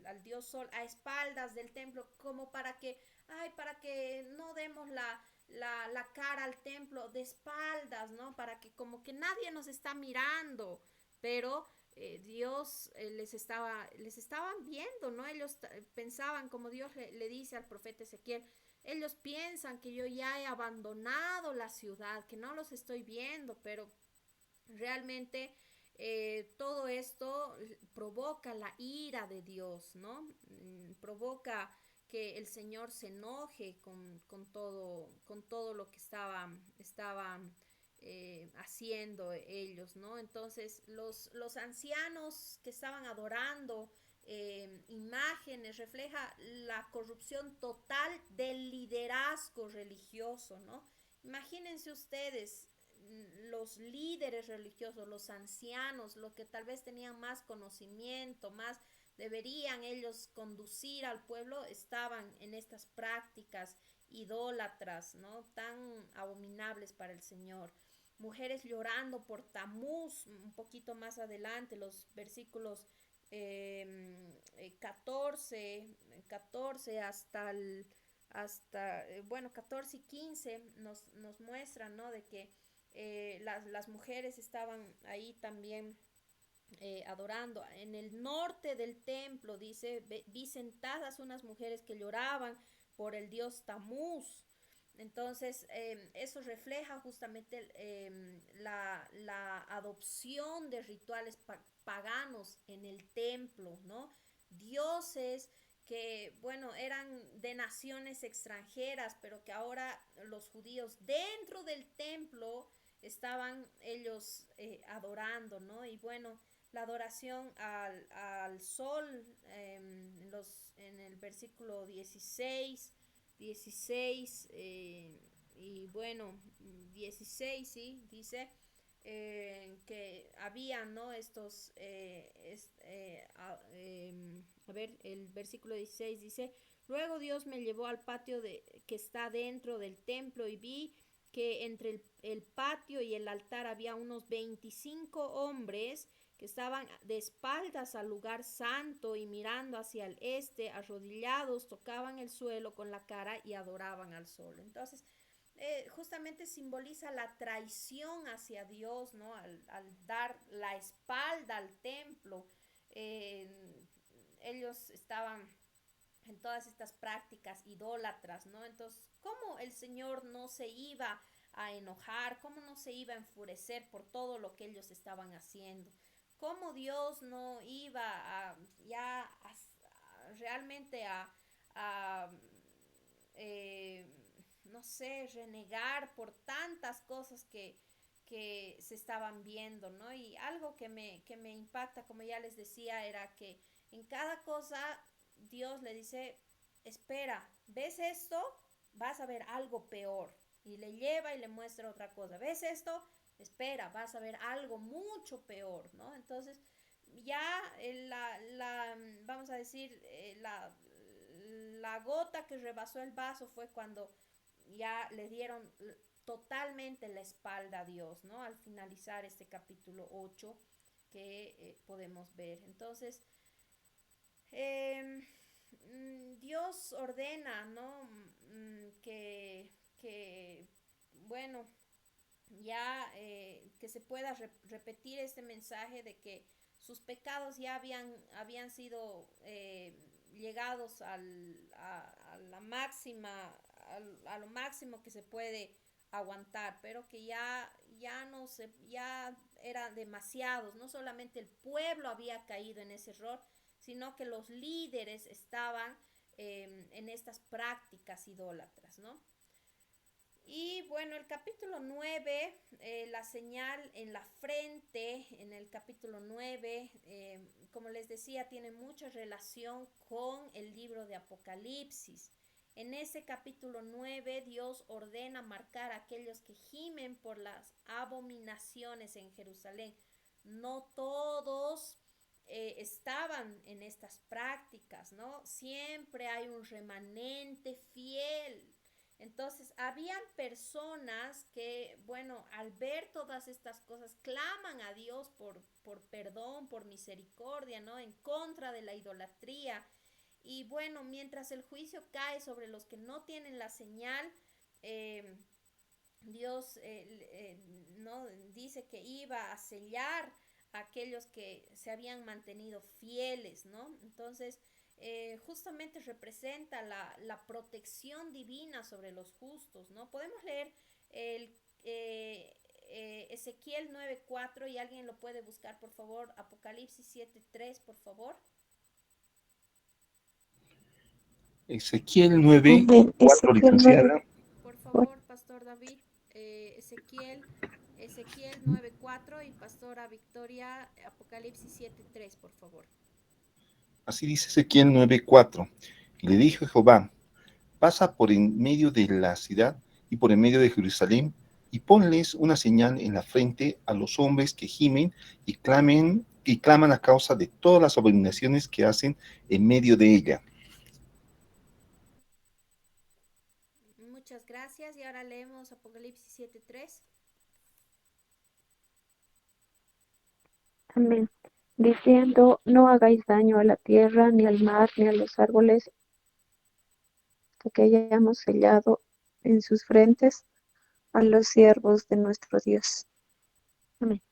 al dios sol a espaldas del templo, como para que no demos la cara al templo de espaldas, ¿no? Para que como que nadie nos está mirando, pero Dios les estaban viendo, ¿no? Ellos pensaban, como Dios le dice al profeta Ezequiel, ellos piensan que yo ya he abandonado la ciudad, que no los estoy viendo, pero realmente todo esto provoca la ira de Dios, ¿no? Provoca que el Señor se enoje con todo lo que estaban haciendo ellos, ¿no? Entonces los ancianos que estaban adorando imágenes refleja la corrupción total del liderazgo religioso, ¿no? Imagínense ustedes, los líderes religiosos, los ancianos, los que tal vez tenían más conocimiento, más deberían ellos conducir al pueblo, estaban en estas prácticas idólatras, ¿no? Tan abominables para el Señor. Mujeres llorando por Tamuz, un poquito más adelante, los versículos 14 bueno, 14 y 15 nos muestran, ¿no? De que las mujeres estaban ahí también adorando. En el norte del templo, dice, vi sentadas unas mujeres que lloraban por el dios Tamuz. Entonces, eso refleja justamente la adopción de rituales paganos en el templo, ¿no? Dioses que, bueno, eran de naciones extranjeras, pero que ahora los judíos dentro del templo estaban ellos adorando, ¿no? Y bueno, la adoración al sol, en el versículo 16 y bueno, 16, sí, dice que habían, ¿no? Estos, a ver, el versículo 16 dice, luego Dios me llevó al patio que está dentro del templo y vi que entre el patio y el altar había unos 25 hombres que estaban de espaldas al lugar santo y mirando hacia el este, arrodillados, tocaban el suelo con la cara y adoraban al sol. Entonces, justamente simboliza la traición hacia Dios, ¿no? Al dar la espalda al templo. Ellos estaban en todas estas prácticas idólatras, ¿no? Entonces, ¿cómo el Señor no se iba a enojar? ¿Cómo no se iba a enfurecer por todo lo que ellos estaban haciendo? ¿Cómo Dios no iba realmente a eh, no sé, renegar por tantas cosas que se estaban viendo, ¿no? Y algo que me impacta, como ya les decía, era que en cada cosa Dios le dice, espera, ¿ves esto? Vas a ver algo peor. Y le lleva y le muestra otra cosa. ¿Ves esto? Espera, vas a ver algo mucho peor, ¿no? Entonces, ya vamos a decir, la gota que rebasó el vaso fue cuando ya le dieron totalmente la espalda a Dios, ¿no? Al finalizar este capítulo 8 que podemos ver. Entonces, eh, Dios ordena, ¿no? Que bueno, ya que se pueda repetir este mensaje de que sus pecados ya habían sido llegados a la máxima, a lo máximo que se puede aguantar, pero que ya no se, ya eran demasiados, no solamente el pueblo había caído en ese error, sino que los líderes estaban en estas prácticas idólatras, ¿no? Y bueno, el capítulo 9, la señal en la frente, en el capítulo 9, como les decía, tiene mucha relación con el libro de Apocalipsis. En ese capítulo 9, Dios ordena marcar a aquellos que gimen por las abominaciones en Jerusalén. No todos estaban en estas prácticas, ¿no? Siempre hay un remanente fiel. Entonces, habían personas que, bueno, al ver todas estas cosas, claman a Dios por perdón, por misericordia, ¿no? En contra de la idolatría. Y bueno, mientras el juicio cae sobre los que no tienen la señal, eh, Dios no dice que iba a sellar a aquellos que se habían mantenido fieles, ¿no? Entonces, justamente representa la protección divina sobre los justos, ¿no? Podemos leer el Ezequiel 9:4 y alguien lo puede buscar, por favor. Apocalipsis 7:3, por favor. Ezequiel 9, Amén. 4, Ezequiel 9. licenciada. Por favor, Pastor David, Ezequiel 9:4 y Pastora Victoria, Apocalipsis 7:3, por favor. Así dice Ezequiel 9:4. Y le dijo Jehová, pasa por en medio de la ciudad y por en medio de Jerusalén, y ponles una señal en la frente a los hombres que gimen y claman a causa de todas las abominaciones que hacen en medio de ella. Muchas gracias. Y ahora leemos Apocalipsis 7:3. Amén. Diciendo, no hagáis daño a la tierra, ni al mar, ni a los árboles, hasta que hayamos sellado en sus frentes a los siervos de nuestro Dios. Amén.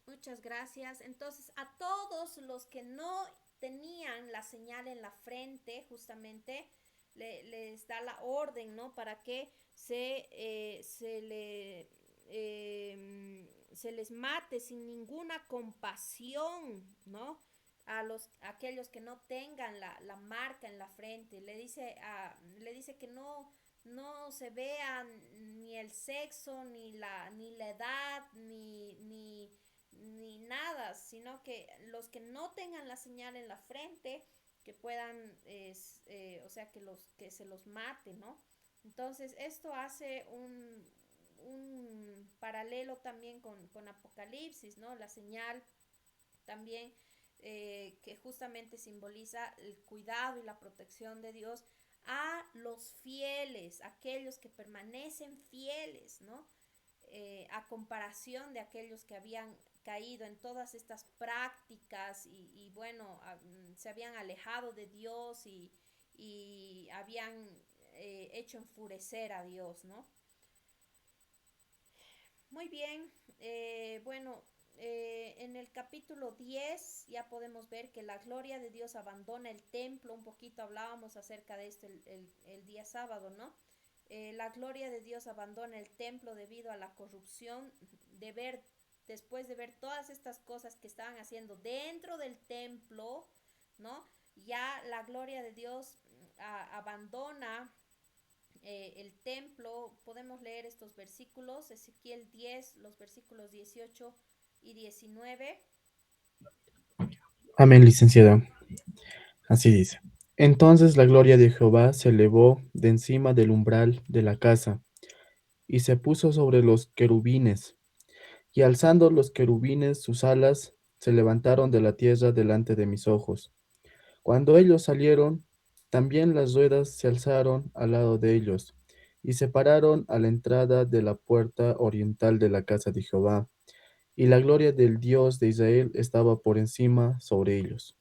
Muchas gracias. Entonces, a todos los que no tenían la señal en la frente, justamente les da la orden, ¿no? Para que se les mate sin ninguna compasión, ¿no? A aquellos que no tengan la marca en la frente. Le dice que no se vean ni el sexo, ni la edad, ni nada, sino que los que no tengan la señal en la frente, que puedan, o sea, que se los mate, ¿no? Entonces, esto hace un paralelo también con Apocalipsis, ¿no? La señal también que justamente simboliza el cuidado y la protección de Dios a los fieles, aquellos que permanecen fieles, ¿no? A comparación de aquellos que habían caído en todas estas prácticas y bueno, se habían alejado de Dios y habían hecho enfurecer a Dios, ¿no? Muy bien, bueno, en el capítulo 10 ya podemos ver que la gloria de Dios abandona el templo. Un poquito hablábamos acerca de esto el día sábado, ¿no? La gloria de Dios abandona el templo debido a la corrupción después de ver todas estas cosas que estaban haciendo dentro del templo, ¿no? Ya la gloria de Dios abandona el templo. Podemos leer estos versículos, Ezequiel 10, los versículos 18 y 19. Amén, licenciada. Así dice. Entonces la gloria de Jehová se elevó de encima del umbral de la casa y se puso sobre los querubines. Y alzando los querubines sus alas, se levantaron de la tierra delante de mis ojos. Cuando ellos salieron, también las ruedas se alzaron al lado de ellos, y se pararon a la entrada de la puerta oriental de la casa de Jehová, y la gloria del Dios de Israel estaba por encima sobre ellos.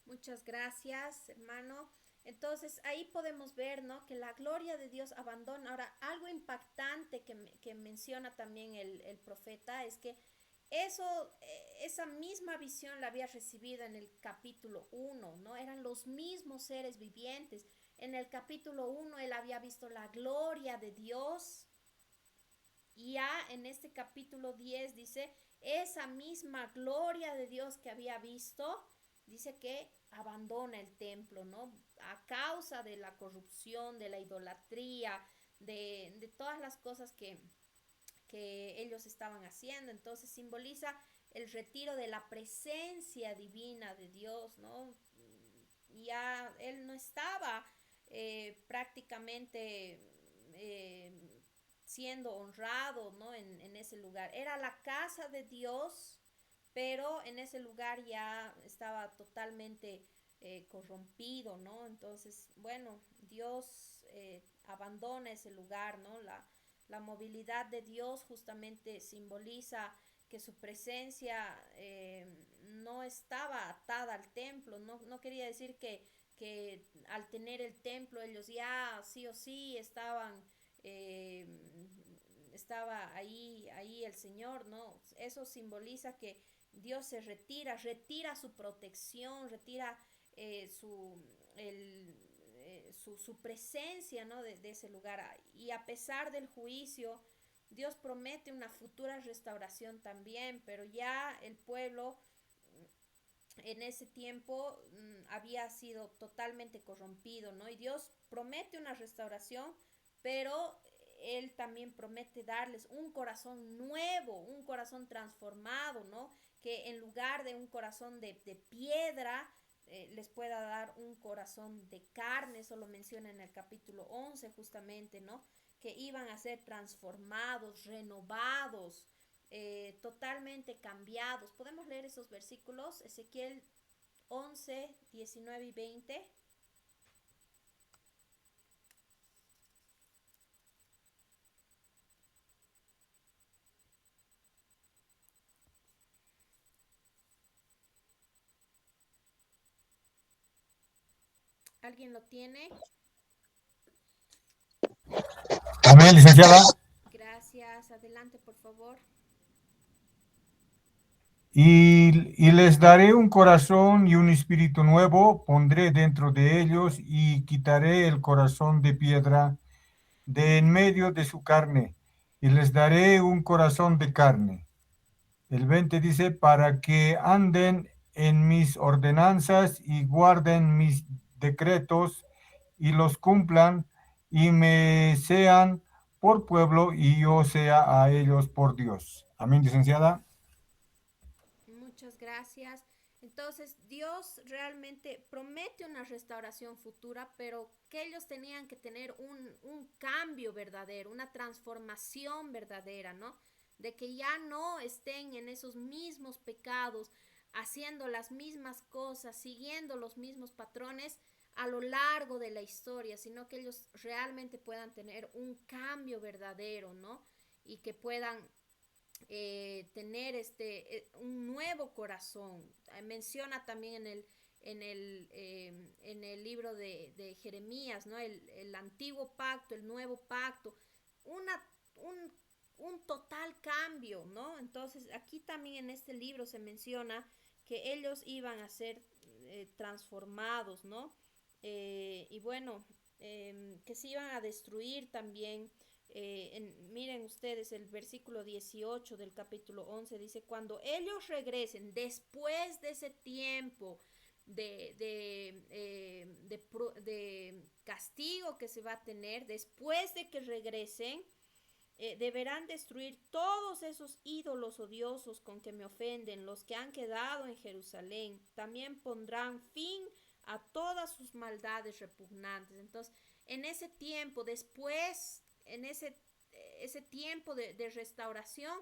Muchas gracias, hermano. Entonces ahí podemos ver, ¿no? Que la gloria de Dios abandona. Ahora, algo impactante que menciona también el profeta es que esa misma visión la había recibido en el capítulo 1, ¿no? Eran los mismos seres vivientes. En el capítulo 1 él había visto la gloria de Dios. Y ya en este capítulo 10 dice, esa misma gloria de Dios que había visto, dice que abandona el templo, ¿no? A causa de la corrupción, de la idolatría, de todas las cosas que ellos estaban haciendo. Entonces simboliza el retiro de la presencia divina de Dios, ¿no? Ya él no estaba prácticamente siendo honrado, ¿no? En ese lugar. Era la casa de Dios, pero en ese lugar ya estaba totalmente corrompido, ¿no? Entonces, bueno, Dios abandona ese lugar, ¿no? La movilidad de Dios justamente simboliza que su presencia no estaba atada al templo, no quería decir que al tener el templo ellos ya sí o sí eh, estaba ahí el Señor, ¿no? Eso simboliza que Dios se retira su protección, retira su presencia, ¿no? de ese lugar. Y a pesar del juicio, Dios promete una futura restauración también, pero ya el pueblo en ese tiempo había sido totalmente corrompido, ¿no? Y Dios promete una restauración, pero Él también promete darles un corazón nuevo, un corazón transformado, ¿no? Que en lugar de un corazón de piedra, les pueda dar un corazón de carne. Eso lo menciona en el capítulo 11 justamente, ¿no? Que iban a ser transformados, renovados, totalmente cambiados. Podemos leer esos versículos, Ezequiel 11, 19 y 20. ¿Alguien lo tiene? Amén, licenciada. Gracias. Adelante, por favor. Y les daré un corazón y un espíritu nuevo, pondré dentro de ellos y quitaré el corazón de piedra de en medio de su carne, y les daré un corazón de carne. El 20 dice, para que anden en mis ordenanzas y guarden mis decretos y los cumplan y me sean por pueblo y yo sea a ellos por Dios. Amén, licenciada. Muchas gracias. Entonces, Dios realmente promete una restauración futura, pero que ellos tenían que tener un cambio verdadero, una transformación verdadera, ¿no? De que ya no estén en esos mismos pecados, haciendo las mismas cosas, siguiendo los mismos patrones a lo largo de la historia, sino que ellos realmente puedan tener un cambio verdadero, ¿no? Y que puedan tener un nuevo corazón. Menciona también en el libro de Jeremías, ¿no? El antiguo pacto, el nuevo pacto, una, un, un total cambio, ¿no? Entonces aquí también en este libro se menciona que ellos iban a ser transformados, ¿no? Y bueno, que se iban a destruir también. Miren ustedes el versículo 18 del capítulo 11 dice, cuando ellos regresen después de ese tiempo de castigo que se va a tener, después de que regresen, deberán destruir todos esos ídolos odiosos con que me ofenden, los que han quedado en Jerusalén. También pondrán fin a todas sus maldades repugnantes. Entonces, en ese tiempo, después, en ese tiempo de restauración,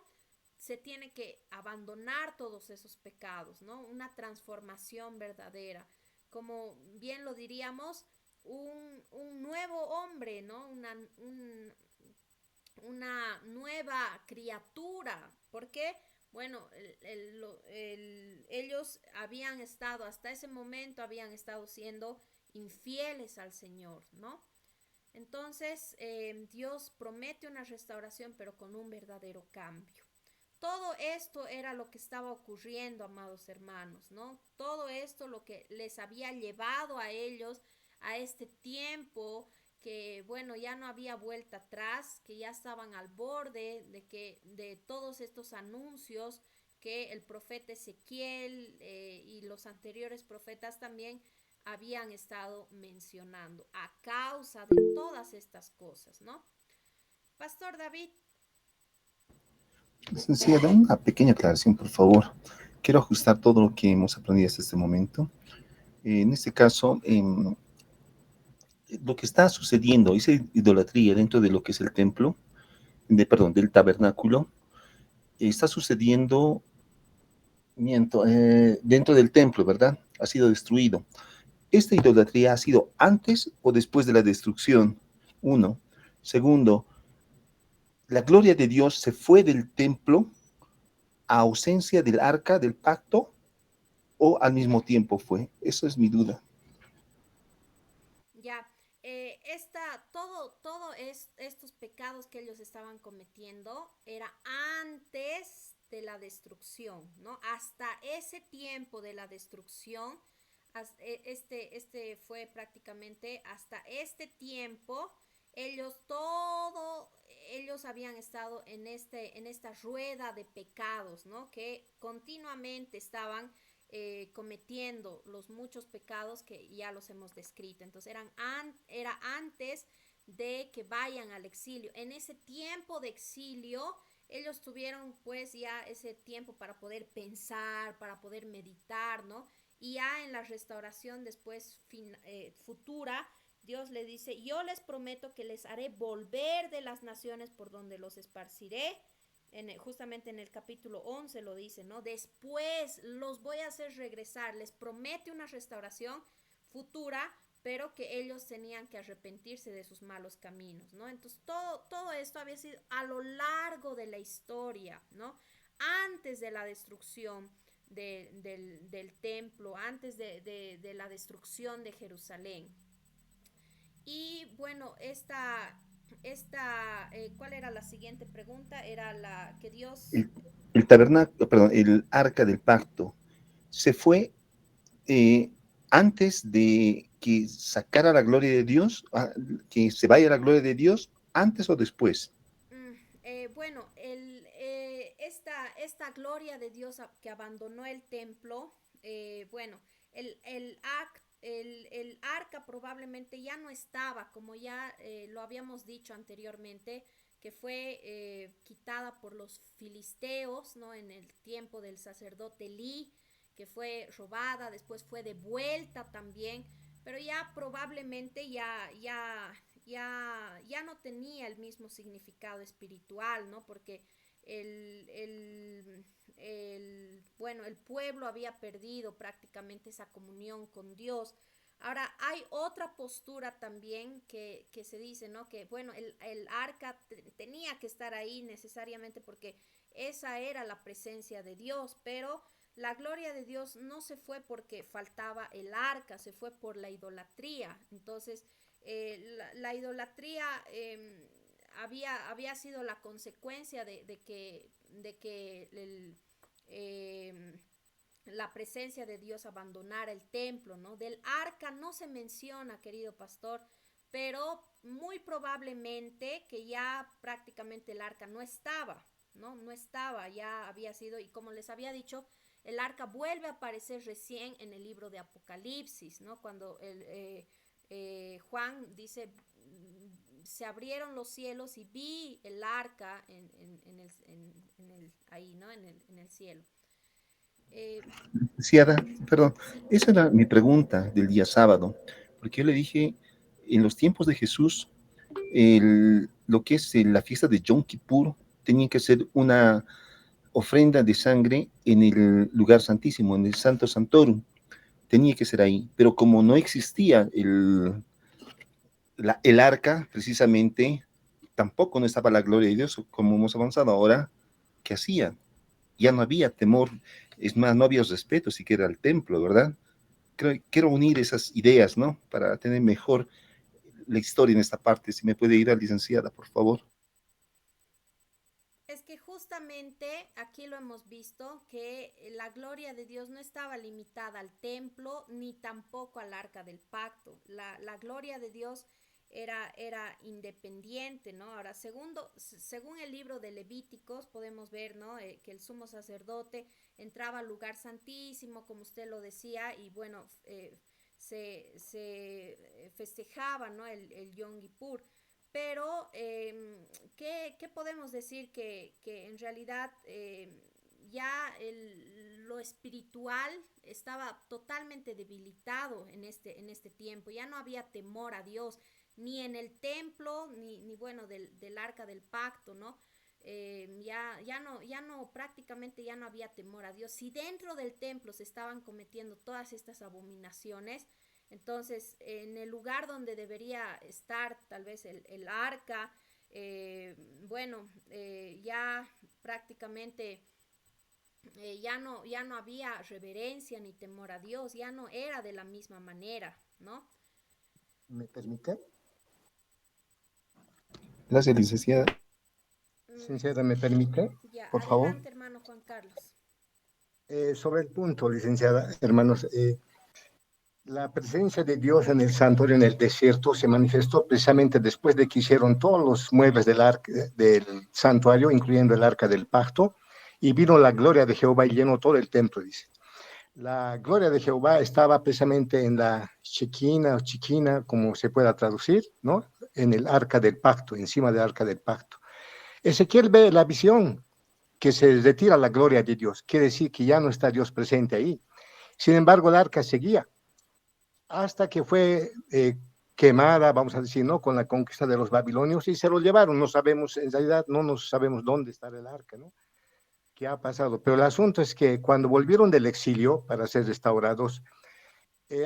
se tiene que abandonar todos esos pecados, ¿no? Una transformación verdadera. Como bien lo diríamos, un nuevo hombre, ¿no? Una nueva criatura. ¿Por qué? Bueno, ellos habían estado, hasta ese momento habían estado siendo infieles al Señor, ¿no? Entonces, Dios promete una restauración, pero con un verdadero cambio. Todo esto era lo que estaba ocurriendo, amados hermanos, ¿no? Todo esto lo que les había llevado a ellos a este tiempo que, bueno, ya no había vuelta atrás, que ya estaban al borde de todos estos anuncios que el profeta Ezequiel y los anteriores profetas también habían estado mencionando a causa de todas estas cosas, ¿no? Pastor David. Licenciada, una pequeña aclaración, por favor. Quiero ajustar todo lo que hemos aprendido hasta este momento. En este caso, lo que está sucediendo, esa idolatría dentro de lo que es el templo, del tabernáculo, está sucediendo dentro del templo, ¿verdad? Ha sido destruido. ¿Esta idolatría ha sido antes o después de la destrucción? Uno. Segundo, ¿la gloria de Dios se fue del templo a ausencia del arca del pacto o al mismo tiempo fue? Esa es mi duda. Ya, estos pecados que ellos estaban cometiendo era antes de la destrucción, ¿no? Hasta ese tiempo de la destrucción, este fue prácticamente hasta este tiempo, ellos habían estado en esta rueda de pecados, ¿no? Que continuamente estaban cometiendo los muchos pecados que ya los hemos descrito. Entonces era antes de que vayan al exilio. En ese tiempo de exilio, ellos tuvieron pues ya ese tiempo para poder pensar, para poder meditar, ¿no? Y ya en la restauración después futura, Dios le dice, yo les prometo que les haré volver de las naciones por donde los esparciré. Justamente en el capítulo 11 lo dice, ¿no? Después los voy a hacer regresar, les promete una restauración futura, pero que ellos tenían que arrepentirse de sus malos caminos, ¿no? Entonces todo esto había sido a lo largo de la historia, ¿no? Antes de la destrucción del templo, antes de la destrucción de Jerusalén. Y bueno, ¿cuál era la siguiente pregunta? Era la que Dios... El tabernáculo, perdón, el arca del pacto, ¿se fue antes de que sacara la gloria de Dios, que se vaya la gloria de Dios, antes o después? Bueno, esta gloria de Dios que abandonó el templo, bueno, el arca probablemente ya no estaba, como ya lo habíamos dicho anteriormente, que fue quitada por los filisteos, ¿no? En el tiempo del sacerdote Elí, que fue robada, después fue devuelta también, pero ya probablemente ya no tenía el mismo significado espiritual, ¿no? Porque bueno, el pueblo había perdido prácticamente esa comunión con Dios. Ahora, hay otra postura también que se dice, ¿no? Que, bueno, el arca tenía que estar ahí necesariamente porque esa era la presencia de Dios, pero la gloria de Dios no se fue porque faltaba el arca, se fue por la idolatría. Entonces, la idolatría había sido la consecuencia de que la presencia de Dios abandonara el templo, ¿no? Del arca no se menciona, querido pastor, pero muy probablemente que ya prácticamente el arca no estaba, ¿no? No estaba, ya había sido, y como les había dicho, el arca vuelve a aparecer recién en el libro de Apocalipsis, ¿no? Cuando Juan dice, se abrieron los cielos y vi el arca ahí, ¿no? En el cielo. Ciara, perdón, Sí. esa era mi pregunta del día sábado, porque yo le dije, en los tiempos de Jesús, lo que es la fiesta de Yom Kippur tenía que ser una ofrenda de sangre en el lugar santísimo, en el Santo Santorum, tenía que ser ahí, pero como no existía el arca, precisamente, tampoco no estaba la gloria de Dios, como hemos avanzado ahora, ¿qué hacían? Ya no había temor, es más, no había respeto siquiera al templo, ¿verdad? Quiero unir esas ideas, ¿no? Para tener mejor la historia en esta parte. Si me puede ir a licenciada, por favor. Es que justamente aquí lo hemos visto, que la gloria de Dios no estaba limitada al templo ni tampoco al arca del pacto. La gloria de Dios era independiente, ¿no? Ahora, según el libro de Levíticos, podemos ver, ¿no? Que el sumo sacerdote entraba al lugar santísimo, como usted lo decía, y bueno, se festejaba, ¿no? El Yom Kippur. Pero, ¿qué podemos decir? Que en realidad ya lo espiritual estaba totalmente debilitado en este tiempo, ya no había temor a Dios, ni en el templo, ni bueno, del arca del pacto, ¿no? Prácticamente ya no había temor a Dios. Si dentro del templo se estaban cometiendo todas estas abominaciones, entonces en el lugar donde debería estar tal vez el arca, ya prácticamente ya no había reverencia ni temor a Dios, ya no era de la misma manera, ¿no? ¿Me permite? Gracias, licenciada. Licenciada, ¿me permite? Ya, Por favor. adelante, hermano Juan Carlos. Sobre el punto, licenciada, hermanos, la presencia de Dios en el santuario en el desierto se manifestó precisamente después de que hicieron todos los muebles del santuario, incluyendo el arca del pacto, y vino la gloria de Jehová y llenó todo el templo, dice. La gloria de Jehová estaba precisamente en la Shekinah o Chiquina, como se pueda traducir, ¿no? En el arca del pacto, encima del arca del pacto. Ezequiel ve la visión que se retira la gloria de Dios, quiere decir que ya no está Dios presente ahí. Sin embargo, el arca seguía hasta que fue quemada, vamos a decir, ¿no? Con la conquista de los babilonios y se lo llevaron. No sabemos, en realidad, no sabemos dónde está el arca, ¿no? ¿Qué ha pasado? Pero el asunto es que cuando volvieron del exilio para ser restaurados,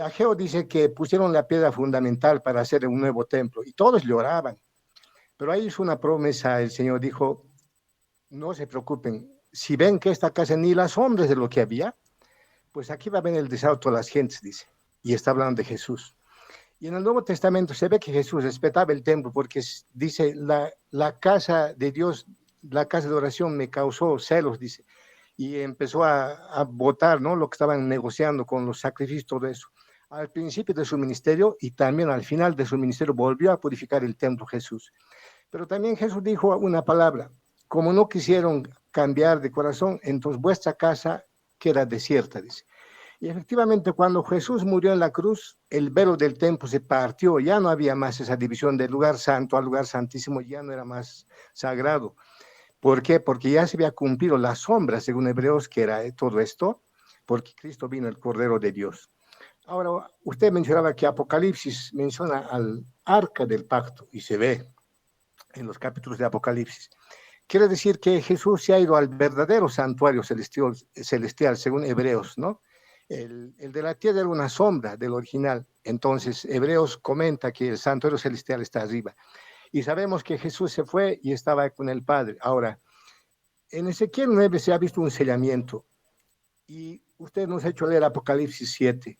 Ageo dice que pusieron la piedra fundamental para hacer un nuevo templo y todos lloraban. Pero ahí hizo una promesa, el Señor dijo, no se preocupen, si ven que esta casa ni las sombras de lo que había, pues aquí va a venir el deseo de todas las gentes, dice. Y está hablando de Jesús. Y en el Nuevo Testamento se ve que Jesús respetaba el templo porque dice, la casa de Dios, la casa de oración me causó celos, dice. Y empezó a votar, ¿no? Lo que estaban negociando con los sacrificios, todo eso. Al principio de su ministerio y también al final de su ministerio volvió a purificar el templo Jesús. Pero también Jesús dijo una palabra, como no quisieron cambiar de corazón, entonces vuestra casa queda desierta, dice. Y efectivamente, cuando Jesús murió en la cruz, el velo del templo se partió, ya no había más esa división del lugar santo al lugar santísimo, ya no era más sagrado. ¿Por qué? Porque ya se había cumplido la sombra, según Hebreos, que era todo esto, porque Cristo vino, el Cordero de Dios. Ahora, usted mencionaba que Apocalipsis menciona al arca del pacto, y se ve en los capítulos de Apocalipsis. Quiere decir que Jesús se ha ido al verdadero santuario celestial según Hebreos, ¿no? El de la tierra era una sombra del original. Entonces, Hebreos comenta que el santuario celestial está arriba. Y sabemos que Jesús se fue y estaba con el Padre. Ahora, en Ezequiel 9 se ha visto un sellamiento. Y usted nos ha hecho leer Apocalipsis 7.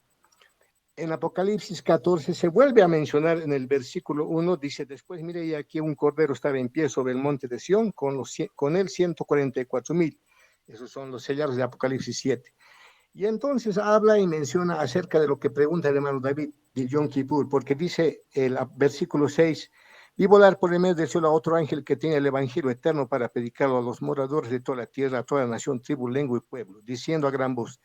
En Apocalipsis 14 se vuelve a mencionar en el versículo 1, dice, después mire, y aquí un cordero estaba en pie sobre el monte de Sión, con él 144,000. Esos son los sellados de Apocalipsis 7. Y entonces habla y menciona acerca de lo que pregunta el hermano David de Yom Kippur, porque dice el versículo 6, vi volar por el medio del cielo a otro ángel que tiene el evangelio eterno para predicarlo a los moradores de toda la tierra, a toda nación, tribu, lengua y pueblo, diciendo a gran voz,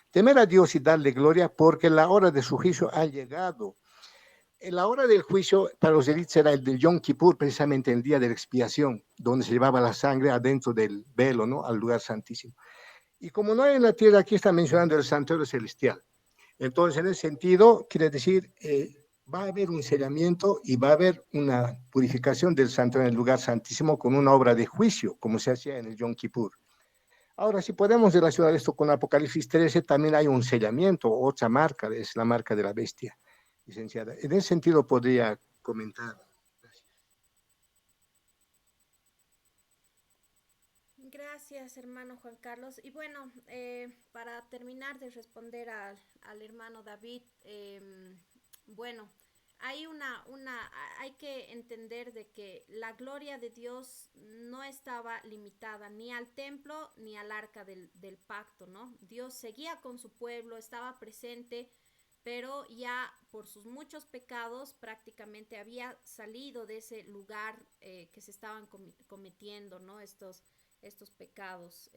temer a Dios y darle gloria, porque la hora de su juicio ha llegado. La hora del juicio para los israelitas era el del Yom Kippur, precisamente el día de la expiación, donde se llevaba la sangre adentro del velo, ¿no? Al lugar santísimo. Y como no hay en la tierra, aquí está mencionando el santuario celestial. Entonces, en ese sentido, quiere decir, va a haber un sellamiento y va a haber una purificación del santuario en el lugar santísimo con una obra de juicio, como se hacía en el Yom Kippur. Ahora, si podemos relacionar esto con Apocalipsis 13, también hay un sellamiento, otra marca, es la marca de la bestia, licenciada. En ese sentido podría comentar. Gracias, hermano Juan Carlos. Y bueno, para terminar de responder al hermano David, bueno, hay que entender de que la gloria de Dios no estaba limitada ni al templo ni al arca del pacto, ¿no? Dios seguía con su pueblo, estaba presente, pero ya por sus muchos pecados prácticamente había salido de ese lugar que se estaban cometiendo, ¿no? Estos pecados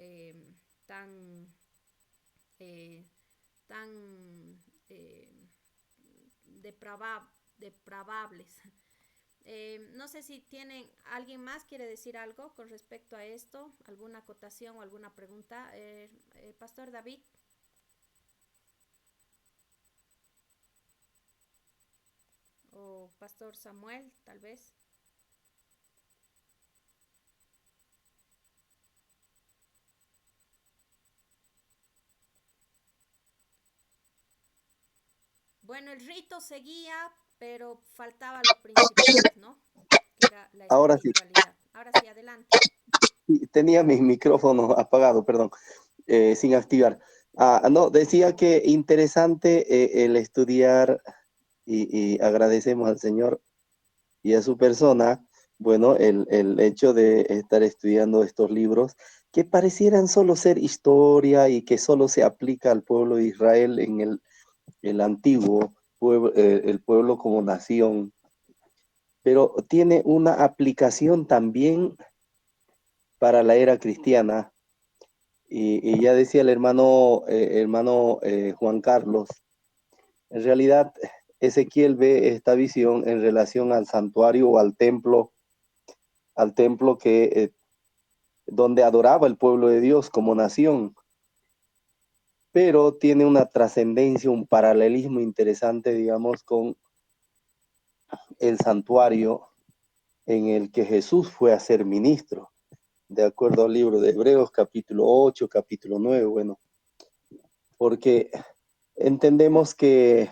tan, eh, tan depravables. No sé si alguien más quiere decir algo con respecto a esto, alguna acotación o alguna pregunta. Pastor David. O Pastor Samuel, tal vez. Bueno, el rito seguía, pero faltaba lo principal, ¿no? Que era la Ahora sí, espiritualidad. Ahora sí, adelante. tenía mi micrófono apagado, perdón, sin activar. No, decía que interesante el estudiar y agradecemos al Señor y a su persona, bueno, el hecho de estar estudiando estos libros que parecieran solo ser historia y que solo se aplica al pueblo de Israel en el antiguo pueblo, el pueblo como nación, pero tiene una aplicación también para la era cristiana. Y ya decía el hermano Juan Carlos, en realidad Ezequiel ve esta visión en relación al santuario o al templo que donde adoraba el pueblo de Dios como nación, pero tiene una trascendencia, un paralelismo interesante, digamos, con el santuario en el que Jesús fue a ser ministro, de acuerdo al libro de Hebreos, capítulo 8, capítulo 9, bueno, porque entendemos que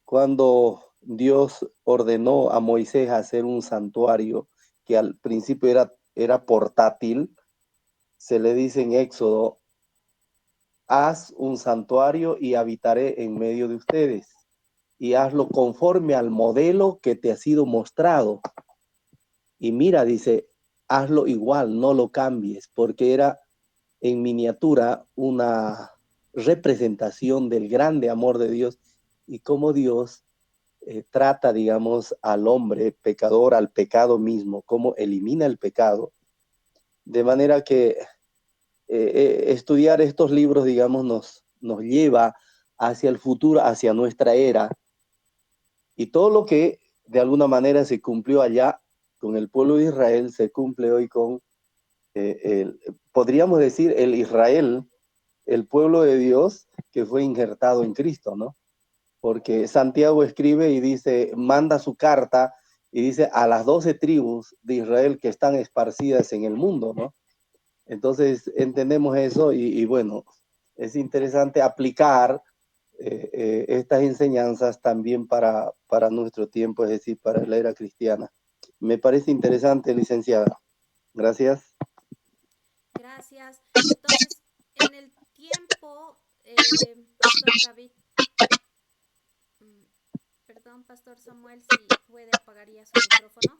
cuando Dios ordenó a Moisés hacer un santuario que al principio era portátil, se le dice en Éxodo, haz un santuario y habitaré en medio de ustedes, y hazlo conforme al modelo que te ha sido mostrado. Y mira, dice, hazlo igual, no lo cambies, porque era en miniatura una representación del grande amor de Dios y cómo Dios trata, digamos, al hombre pecador, al pecado mismo, cómo elimina el pecado. De manera que estudiar estos libros, digamos, nos lleva hacia el futuro, hacia nuestra era, y todo lo que de alguna manera se cumplió allá con el pueblo de Israel, se cumple hoy con, podríamos decir, el Israel, el pueblo de Dios que fue injertado en Cristo, ¿no? Porque Santiago escribe y dice, manda su carta y dice a las 12 tribus de Israel que están esparcidas en el mundo, ¿no? Entonces entendemos eso y bueno, es interesante aplicar estas enseñanzas también para nuestro tiempo, es decir, para la era cristiana. Me parece interesante, licenciada. Gracias. Gracias. Entonces, en el tiempo, Pastor David, perdón, Pastor Samuel, si puede apagar ya su micrófono.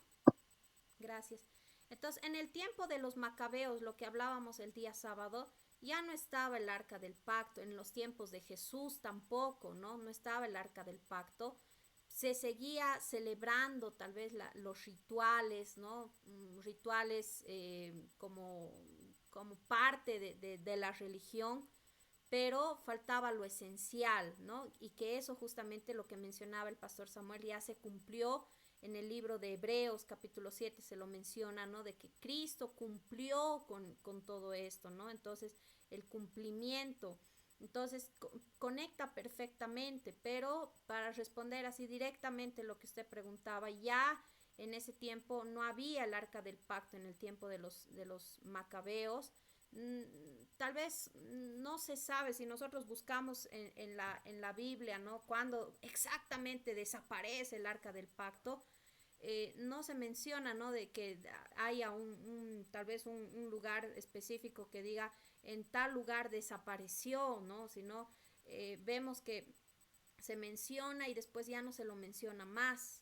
Gracias. Entonces, en el tiempo de los macabeos, lo que hablábamos el día sábado, ya no estaba el arca del pacto. En los tiempos de Jesús tampoco, ¿no? No estaba el arca del pacto. Se seguía celebrando tal vez los rituales, ¿no? Rituales como parte de la religión, pero faltaba lo esencial, ¿no? Y que eso justamente lo que mencionaba el pastor Samuel ya se cumplió en el libro de Hebreos capítulo 7, se lo menciona, ¿no? De que Cristo cumplió con todo esto, ¿no? Entonces, el cumplimiento, entonces conecta perfectamente, pero para responder así directamente lo que usted preguntaba, ya en ese tiempo no había el arca del pacto en el tiempo de los macabeos. Tal vez no se sabe si nosotros buscamos en la Biblia, ¿no? Cuando exactamente desaparece el arca del pacto, no se menciona, ¿no? De que haya tal vez un lugar específico que diga en tal lugar desapareció, ¿no? Sino vemos que se menciona y después ya no se lo menciona más.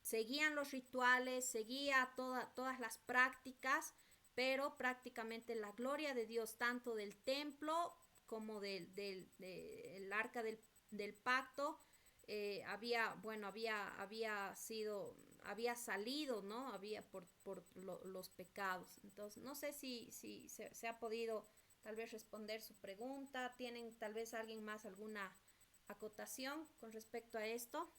Seguían los rituales, seguía todas las prácticas, pero prácticamente la gloria de Dios, tanto del templo como del arca del pacto, había salido, ¿no? Había por los pecados. Entonces, no sé si se ha podido tal vez responder su pregunta. ¿Tienen tal vez alguien más alguna acotación con respecto a esto?